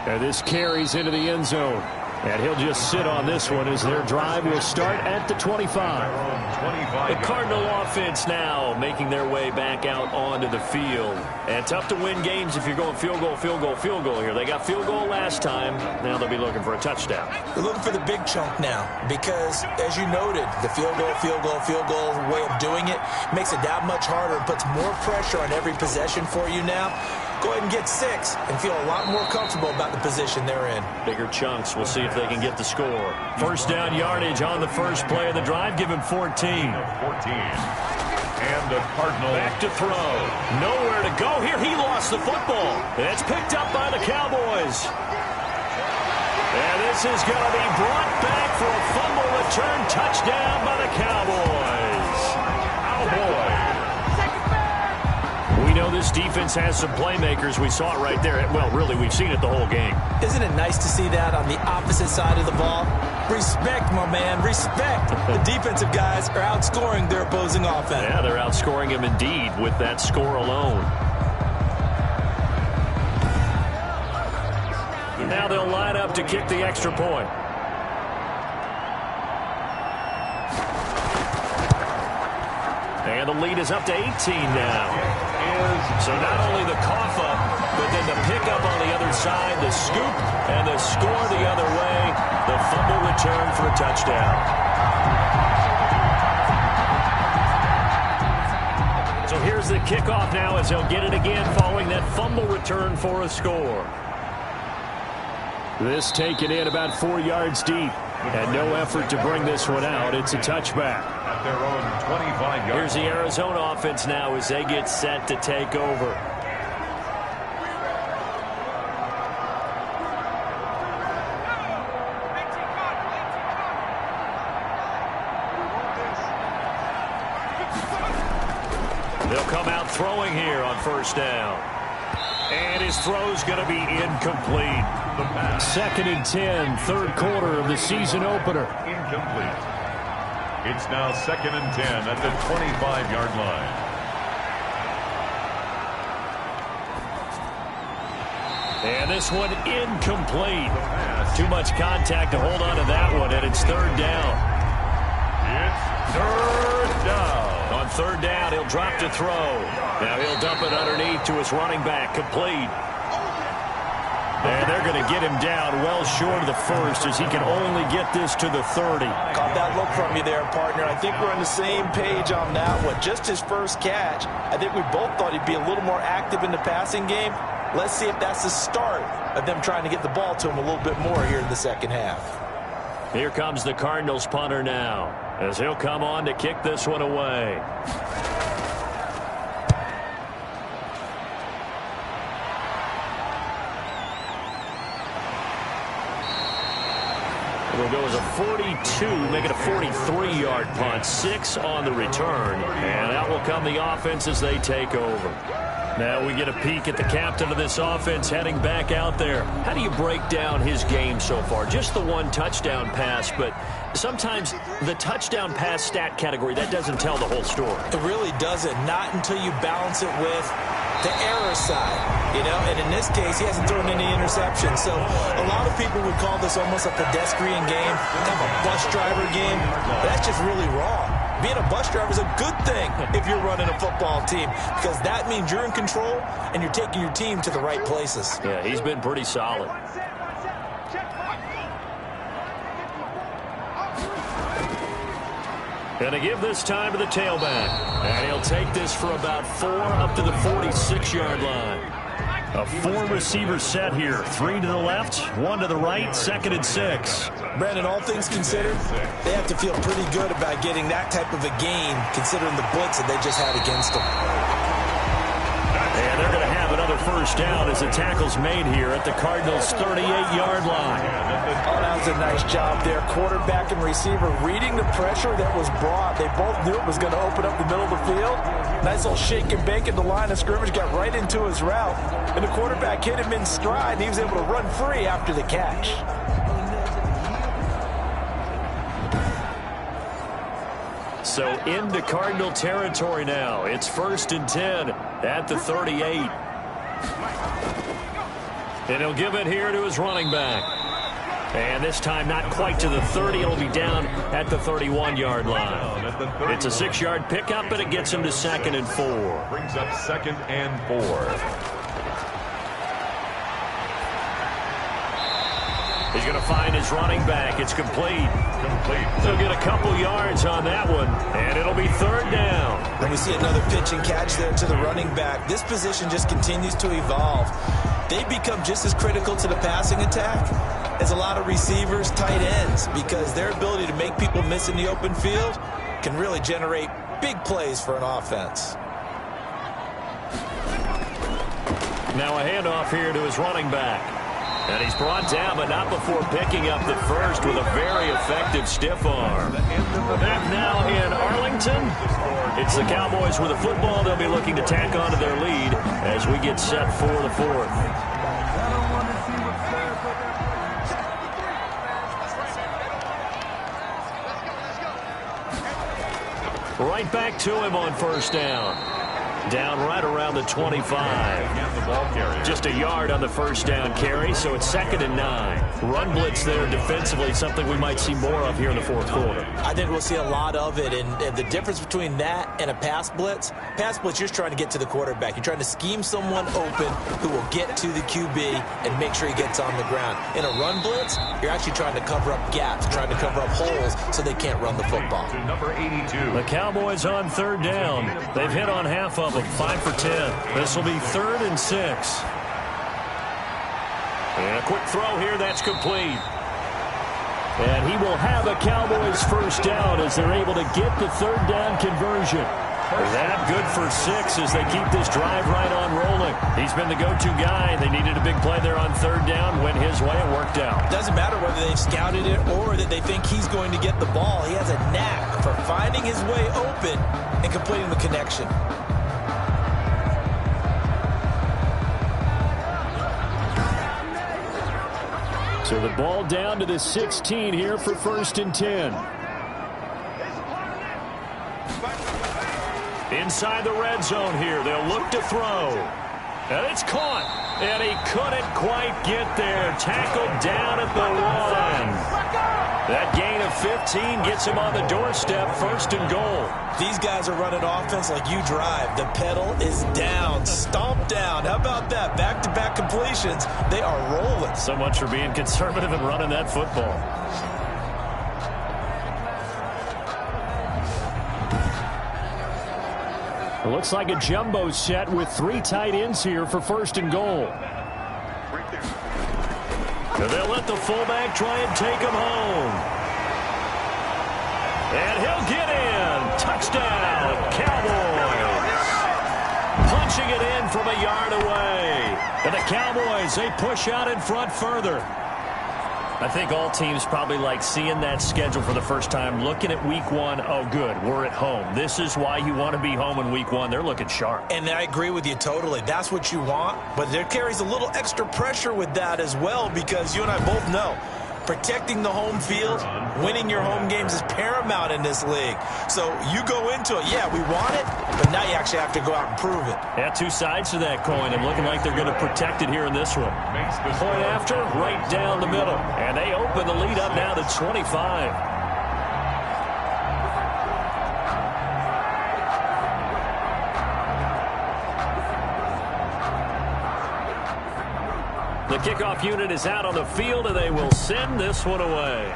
And this carries into the end zone. And he'll just sit on this one as their drive will start at the 25. The Cardinal offense now making their way back out onto the field. And tough to win games if you're going field goal, field goal, field goal here. They got field goal last time. Now they'll be looking for a touchdown. They're looking for the big chunk now because, as you noted, the field goal, field goal, field goal way of doing it makes it that much harder and puts more pressure on every possession for you now. Go ahead and get 6 and feel a lot more comfortable about the position they're in. Bigger chunks. We'll see if they can get the score. First down yardage on the first play of the drive. Give him 14. 14. And the Cardinals. Back to throw. Nowhere to go here. He lost the football. It's picked up by the Cowboys. And this is going to be brought back for a fumble return touchdown by the Cowboys. Cowboys. We know this defense has some playmakers. We saw it right there. Well, really, we've seen it the whole game. Isn't it nice to see that on the opposite side of the ball? Respect, my man, respect. The defensive guys are outscoring their opposing offense. Yeah, they're outscoring him indeed with that score alone. Now they'll line up to kick the extra point. And the lead is up to 18 now. So not only the cough up, but then the pickup on the other side, the scoop, and the score the other way. The fumble return for a touchdown. So here's the kickoff now as he'll get it again following that fumble return for a score. This taken in about 4 yards deep. And no effort to bring this one out. It's a touchback. At their own 25-yard. Here's the Arizona offense now as they get set to take over. They'll come out throwing here on first down. And his throw's going to be incomplete. Second and 10, third quarter of the season opener. Incomplete. It's now second and 10 at the 25-yard line. And this one incomplete. Too much contact to hold on to that one, and it's third down. It's third down. On third down, he'll drop to throw. Now he'll dump it underneath to his running back, complete. And they're going to get him down well short of the first as he can only get this to the 30. Caught that look from you there, partner. I think we're on the same page on that one. Just his first catch. I think we both thought he'd be a little more active in the passing game. Let's see if that's the start of them trying to get the ball to him a little bit more here in the second half. Here comes the Cardinals punter now as he'll come on to kick this one away. It'll go as a 42, make it a 43-yard punt, 6 on the return, and out will come the offense as they take over. Now we get a peek at the captain of this offense heading back out there. How do you break down his game so far? Just the one touchdown pass, but sometimes the touchdown pass stat category, that doesn't tell the whole story. It really doesn't, not until you balance it with the error side. you know, and in this case, he hasn't thrown any interceptions. So a lot of people would call this almost a pedestrian game, kind of a bus driver game. But that's just really wrong. Being a bus driver is a good thing if you're running a football team, because that means you're in control and you're taking your team to the right places. Yeah, he's been pretty solid. And to give this time to the tailback. And he'll take this for about 4 up to the 46-yard line. A 4-receiver set here. 3 to the left, 1 to the right, 2nd and 6. Brandon, all things considered, they have to feel pretty good about getting that type of a gain, considering the blitz that they just had against them. And they're going to have another first down as the tackle's made here at the Cardinals' 38-yard line. Oh, that was a nice job there. Quarterback and receiver reading the pressure that was brought. They both knew it was going to open up the middle of the field. Nice little shake and bake at the line of scrimmage, got right into his route. And the quarterback hit him in stride, and he was able to run free after the catch. So into Cardinal territory now. It's 1st and 10 at the 38. And he'll give it here to his running back. And this time not quite to the 30. It'll be down at the 31-yard line. It's a 6-yard pickup, and it gets him to 2nd and 4. Brings up 2nd and 4. He's going to find his running back. It's complete. He'll get a couple yards on that one, and it'll be 3rd down. And we see another pitch and catch there to the running back. This position just continues to evolve. They become just as critical to the passing attack as a lot of receivers, tight ends, because their ability to make people miss in the open field can really generate big plays for an offense. Now a handoff here to his running back. And he's brought down, but not before picking up the first with a very effective stiff arm. Back now in Arlington. It's the Cowboys with the football. They'll be looking to tack onto their lead as we get set for the 4th. Right back to him on 1st down. Down right around the 25. Just a yard on the 1st down carry, so it's 2nd and 9. Run blitz there defensively, something we might see more of here in the 4th quarter. I think we'll see a lot of it, and the difference between that and a pass blitz, you're just trying to get to the quarterback. You're trying to scheme someone open who will get to the QB and make sure he gets on the ground. In a run blitz, you're actually trying to cover up gaps, trying to cover up holes so they can't run the football. Number 82. The Cowboys on 3rd down. They've hit on half of them, 5 for 10. This will be 3rd and 6. And a quick throw here, that's complete. And he will have a Cowboys first down as they're able to get the 3rd down conversion. That good for 6 as they keep this drive right on rolling. He's been the go-to guy. They needed a big play there on 3rd down. Went his way. It worked out. Doesn't matter whether they've scouted it or that they think he's going to get the ball. He has a knack for finding his way open and completing the connection. So the ball down to the 16 here for 1st and 10. Inside the red zone here. They'll look to throw. And it's caught. And he couldn't quite get there. Tackled down at the 1. That gain of 15 gets him on the doorstep. 1st and goal. These guys are running offense like you drive. The pedal is down. Stomp down. How about that? Back-to-back completions. They are rolling. So much for being conservative and running that football. It looks like a jumbo set with 3 tight ends here for 1st and goal. They'll let the fullback try and take him home. And he'll get in. Touchdown, Cowboys. Punching it in from a yard away. And the Cowboys, they push out in front further. I think all teams probably like seeing that schedule for the first time, looking at week 1. Oh, good, we're at home. This is why you want to be home in week 1. They're looking sharp. And I agree with you totally. That's what you want. But there carries a little extra pressure with that as well, because you and I both know protecting the home field, winning your home games is paramount in this league. So you go into it, yeah, we want it, but now you actually have to go out and prove it. Yeah, two sides to that coin, and looking like they're going to protect it here in this one. Point after, right down the middle. And they open the lead up now to 25. The kickoff unit is out on the field, and they will send this one away.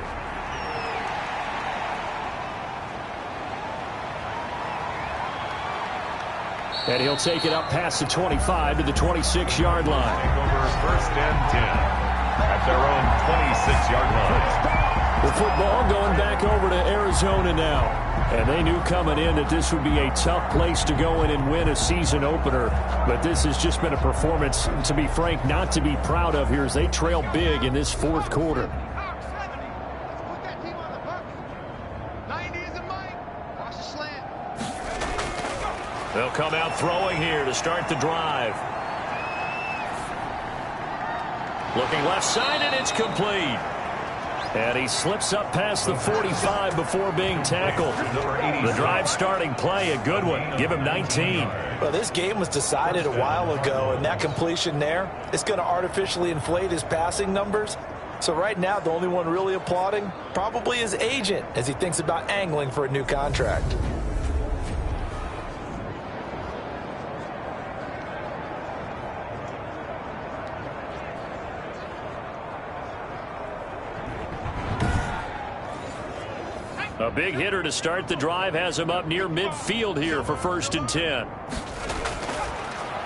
And he'll take it up past the 25 to the 26-yard line. Take over first and 10 at their own 26-yard line. The football going back over to Arizona now. And they knew coming in that this would be a tough place to go in and win a season opener. But this has just been a performance, to be frank, not to be proud of here as they trail big in this fourth quarter. They'll come out throwing here to start the drive. Looking left side, and it's complete. And he slips up past the 45 before being tackled. The drive starting play, a good one. Give him 19. Well, this game was decided a while ago, and that completion there, it's going to artificially inflate his passing numbers. So right now, the only one really applauding probably his agent as he thinks about angling for a new contract. A big hitter to start the drive has him up near midfield here for first and 10.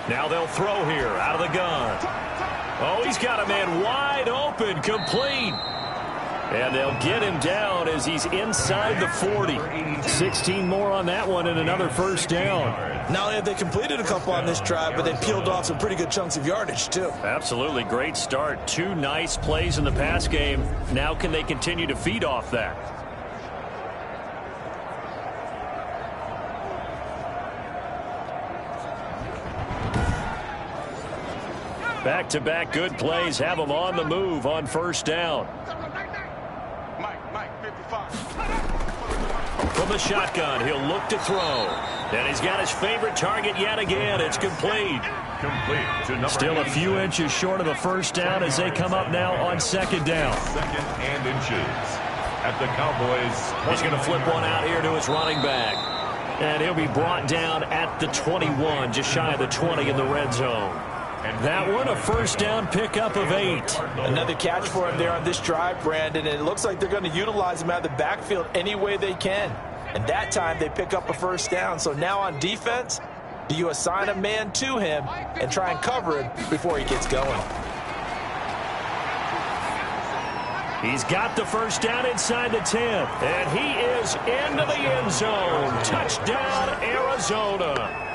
Now they'll throw here out of the gun. Oh, he's got a man wide open, complete. And they'll get him down as he's inside the 40. 16 more on that one and another first down. Not only have they completed a couple on this drive, but they peeled off some pretty good chunks of yardage, too. Absolutely great start. Two nice plays in the pass game. Now can they continue to feed off that? Back-to-back good plays have them on the move on first down. From the shotgun, he'll look to throw. And he's got his favorite target yet again. It's complete. Still a few inches short of a first down as they come up now on second down. Second and inches at the Cowboys. He's going to flip one out here to his running back. And he'll be brought down at the 21, just shy of the 20 in the red zone. That one, a first down pickup of 8. Another catch for him there on this drive, Brandon, and it looks like they're going to utilize him out of the backfield any way they can. And that time they pick up a first down. So now on defense, do you assign a man to him and try and cover him before he gets going? He's got the first down inside the 10. And he is into the end zone. Touchdown, Arizona.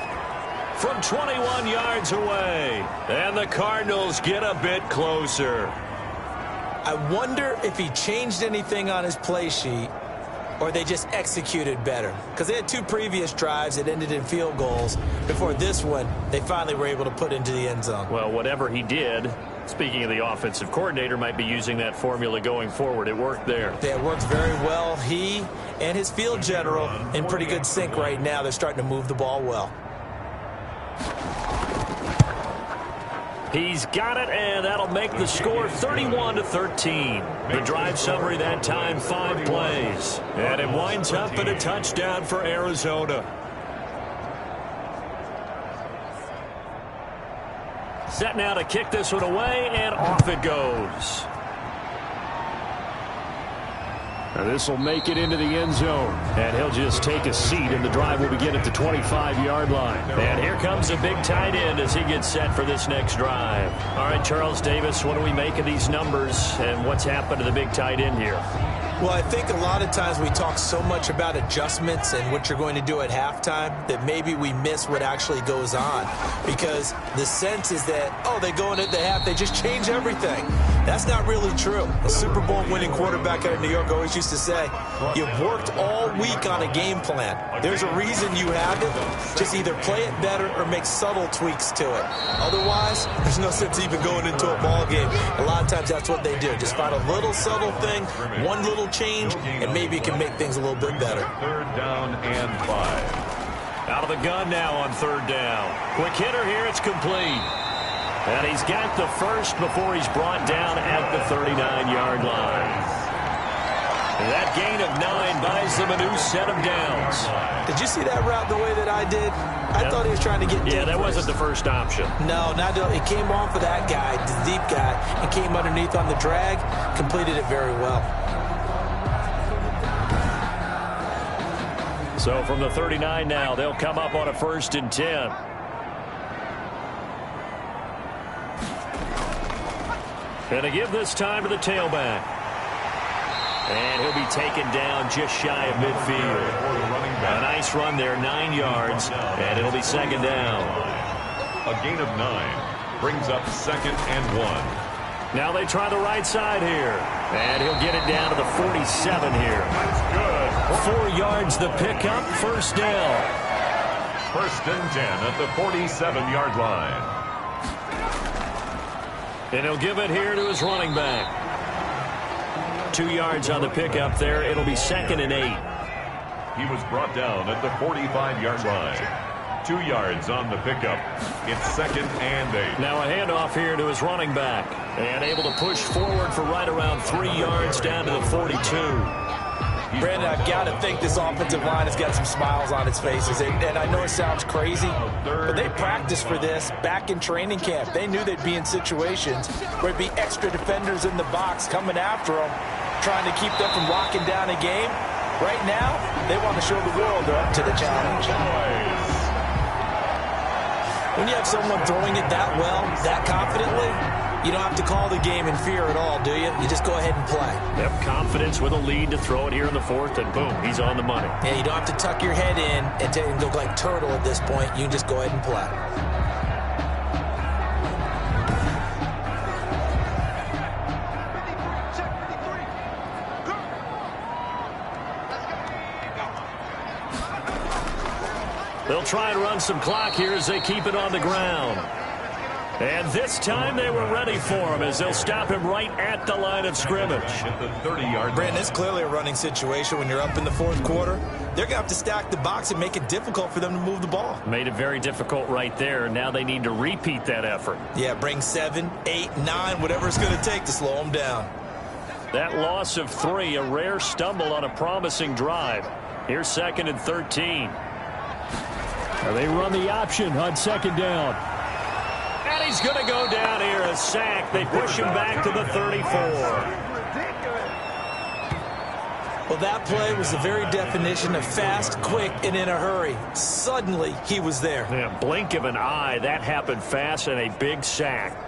From 21 yards away. And the Cardinals get a bit closer. I wonder if he changed anything on his play sheet or they just executed better. Because they had two previous drives that ended in field goals. Before this one, they finally were able to put into the end zone. Well, whatever he did, speaking of the offensive coordinator, might be using that formula going forward. It worked there. Yeah, it worked very well. He and his field general in pretty good sync right now. They're starting to move the ball well. He's got it, and that'll make the score 31-13. The drive summary that time, 5 plays. And it winds up in a touchdown for Arizona. Set now to kick this one away, and off it goes. This will make it into the end zone. And he'll just take a seat, and the drive will begin at the 25-yard line. And here comes a big tight end as he gets set for this next drive. All right, Charles Davis, what do we make of these numbers, and what's happened to the big tight end here? Well, I think a lot of times we talk so much about adjustments and what you're going to do at halftime that maybe we miss what actually goes on. Because the sense is that, oh, they go into the half, they just change everything. That's not really true. A Super Bowl winning quarterback out of New York always used to say, you've worked all week on a game plan. There's a reason you have it. Just either play it better or make subtle tweaks to it. Otherwise, there's no sense even going into a ball game. A lot of times that's what they do. Just find a little subtle thing, one little change, and maybe it can make things a little bit better. 3rd down and 5. Out of the gun now on 3rd down. Quick hitter here, it's complete. And he's got the first before he's brought down at the 39-yard line. And that gain of 9 buys them a new set of downs. Did you see that route the way that I did? I thought he was trying to get deep. Yeah, that wasn't the first option. No, it came off of that guy, the deep guy, and came underneath on the drag, completed it very well. So from the 39 now, they'll come up on a 1st and 10. And to give this time to the tailback. And he'll be taken down just shy of midfield. A nice run there, 9 yards, and it'll be 2nd down. A gain of 9 brings up 2nd and 1. Now they try the right side here. And he'll get it down to the 47 here. That's good. 4 yards the pickup, 1st down. 1st and 10 at the 47-yard line. And he'll give it here to his running back. 2 yards on the pickup there. It'll be 2nd and 8. He was brought down at the 45-yard line. 2 yards on the pickup. It's 2nd and 8. Now a handoff here to his running back. And able to push forward for right around 3 yards down to the 42. Brandon, I've got to think this offensive line has got some smiles on its faces. And I know it sounds crazy, but they practiced for this back in training camp. They knew they'd be in situations where there'd be extra defenders in the box coming after them, trying to keep them from locking down a game. Right now, they want to show the world they're up to the challenge. When you have someone throwing it that well, that confidently, you don't have to call the game in fear at all, do you? You just go ahead and play. Yep, confidence with a lead to throw it here in the 4th, and boom, he's on the money. Yeah, you don't have to tuck your head in and look like turtle at this point. You can just go ahead and play. They'll try and run some clock here as they keep it on the ground. And this time they were ready for him as they'll stop him right at the line of scrimmage. At the 30-yard line. Brandon, it's clearly a running situation when you're up in the 4th quarter. They're going to have to stack the box and make it difficult for them to move the ball. Made it very difficult right there. Now they need to repeat that effort. Yeah, bring 7, 8, 9, whatever it's going to take to slow them down. That loss of 3, a rare stumble on a promising drive. Here's 2nd and 13. They run the option on 2nd down. And he's going to go down here, a sack. They push him back to the 34. Well, that play was the very definition of fast, quick, and in a hurry. Suddenly, he was there. Yeah, blink of an eye. That happened fast and a big sack.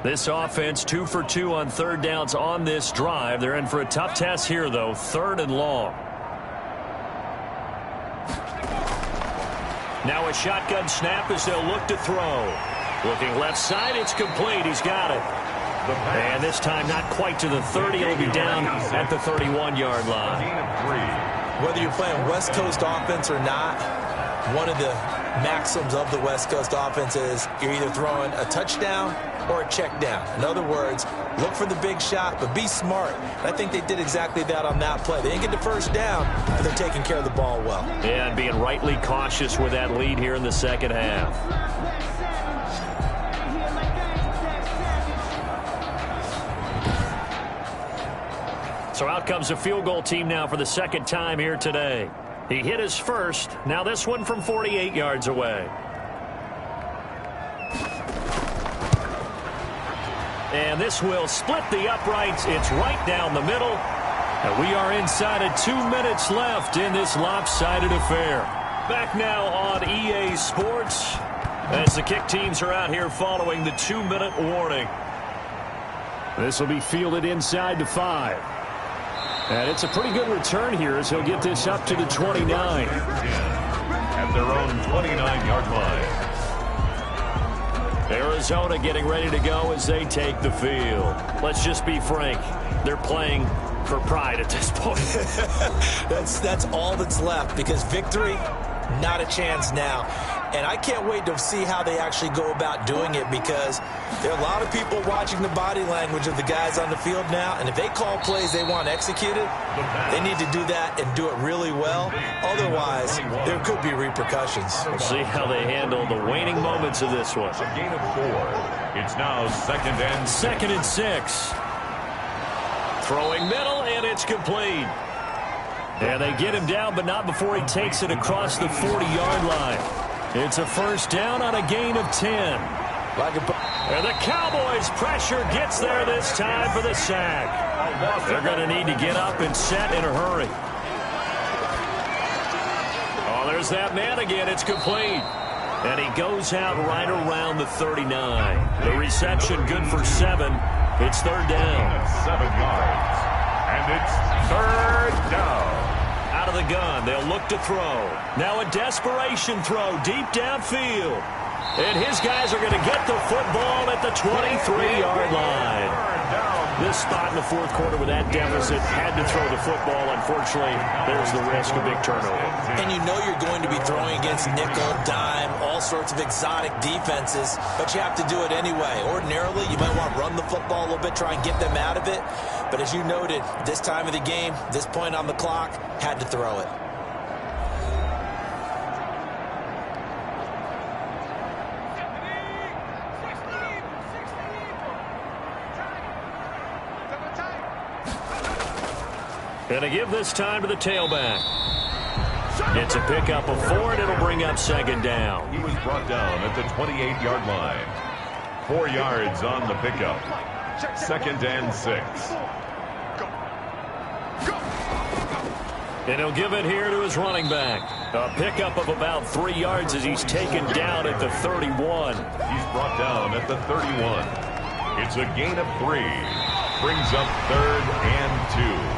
This offense 2 for 2 on 3rd downs on this drive. They're in for a tough test here, though. 3rd and long. Now a shotgun snap as they'll look to throw. Looking left side, it's complete. He's got it. And this time not quite to the 30. He'll be down at the 31-yard line. Whether you're playing West Coast offense or not, one of the maxims of the West Coast offense is you're either throwing a touchdown or a check down. In other words, look for the big shot, but be smart. I think they did exactly that on that play. They didn't get the first down, but they're taking care of the ball well. Yeah, and being rightly cautious with that lead here in the 2nd half. So out comes a field goal team now for the 2nd time here today. He hit his first. Now this one from 48 yards away. And this will split the uprights. It's right down the middle. And we are inside of 2 minutes left in this lopsided affair. Back now on EA Sports. As the kick teams are out here following the 2-minute warning. This will be fielded inside the 5. And it's a pretty good return here as he'll get this up to the 29. At their own 29-yard line. Arizona getting ready to go as they take the field. Let's just be frank. They're playing for pride at this point. That's all that's left, because victory, not a chance now. And I can't wait to see how they actually go about doing it, because there are a lot of people watching the body language of the guys on the field now, and if they call plays they want executed, they need to do that and do it really well. Otherwise, there could be repercussions. We'll see how they handle the waning moments of this one. A gain of 4. It's now second and 6. Throwing middle, and it's complete. And they get him down, but not before he takes it across the 40-yard line. It's a first down on a gain of 10. And the Cowboys pressure gets there this time for the sack. They're going to need to get up and set in a hurry. Oh, there's that man again. It's complete. And he goes out right around the 39. The reception good for 7. It's third down. 7 yards. And it's third down. Out of the gun, they'll look to throw. Now a desperation throw deep downfield. And his guys are going to get the football at the 23-yard line. This spot in the fourth quarter with that deficit, had to throw the football. Unfortunately, there's the risk of big turnover. And you know you're going to be throwing against nickel, dime, all sorts of exotic defenses, but you have to do it anyway. Ordinarily, you might want to run the football a little bit, try and get them out of it. But as you noted, this time of the game, this point on the clock, had to throw it. And to give this time to the tailback. It's a pickup of 4, and it'll bring up second down. He was brought down at the 28-yard line. 4 yards on the pickup. Second and 6. And he'll give it here to his running back. A pickup of about 3 yards as he's taken down at the 31. He's brought down at the 31. It's a gain of 3. Brings up third and 2.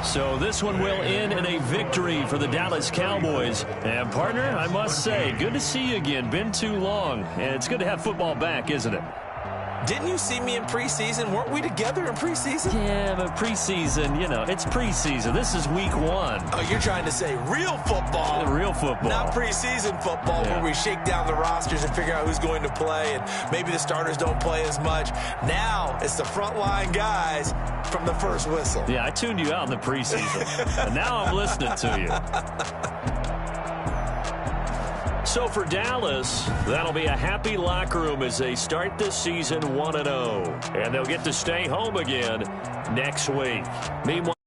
So this one will end in a victory for the Dallas Cowboys. And, partner, I must say, good to see you again. Been too long. And it's good to have football back, isn't it? Didn't you see me in preseason? Weren't we together in preseason? Yeah, but preseason, you know, it's preseason. This is week 1. Oh, you're trying to say real football. Real football. Not preseason football, where we shake down the rosters and figure out who's going to play, and maybe the starters don't play as much. Now it's the frontline guys from the first whistle. Yeah, I tuned you out in the preseason. And now I'm listening to you. So for Dallas, that'll be a happy locker room as they start this season 1-0. And they'll get to stay home again next week. Meanwhile,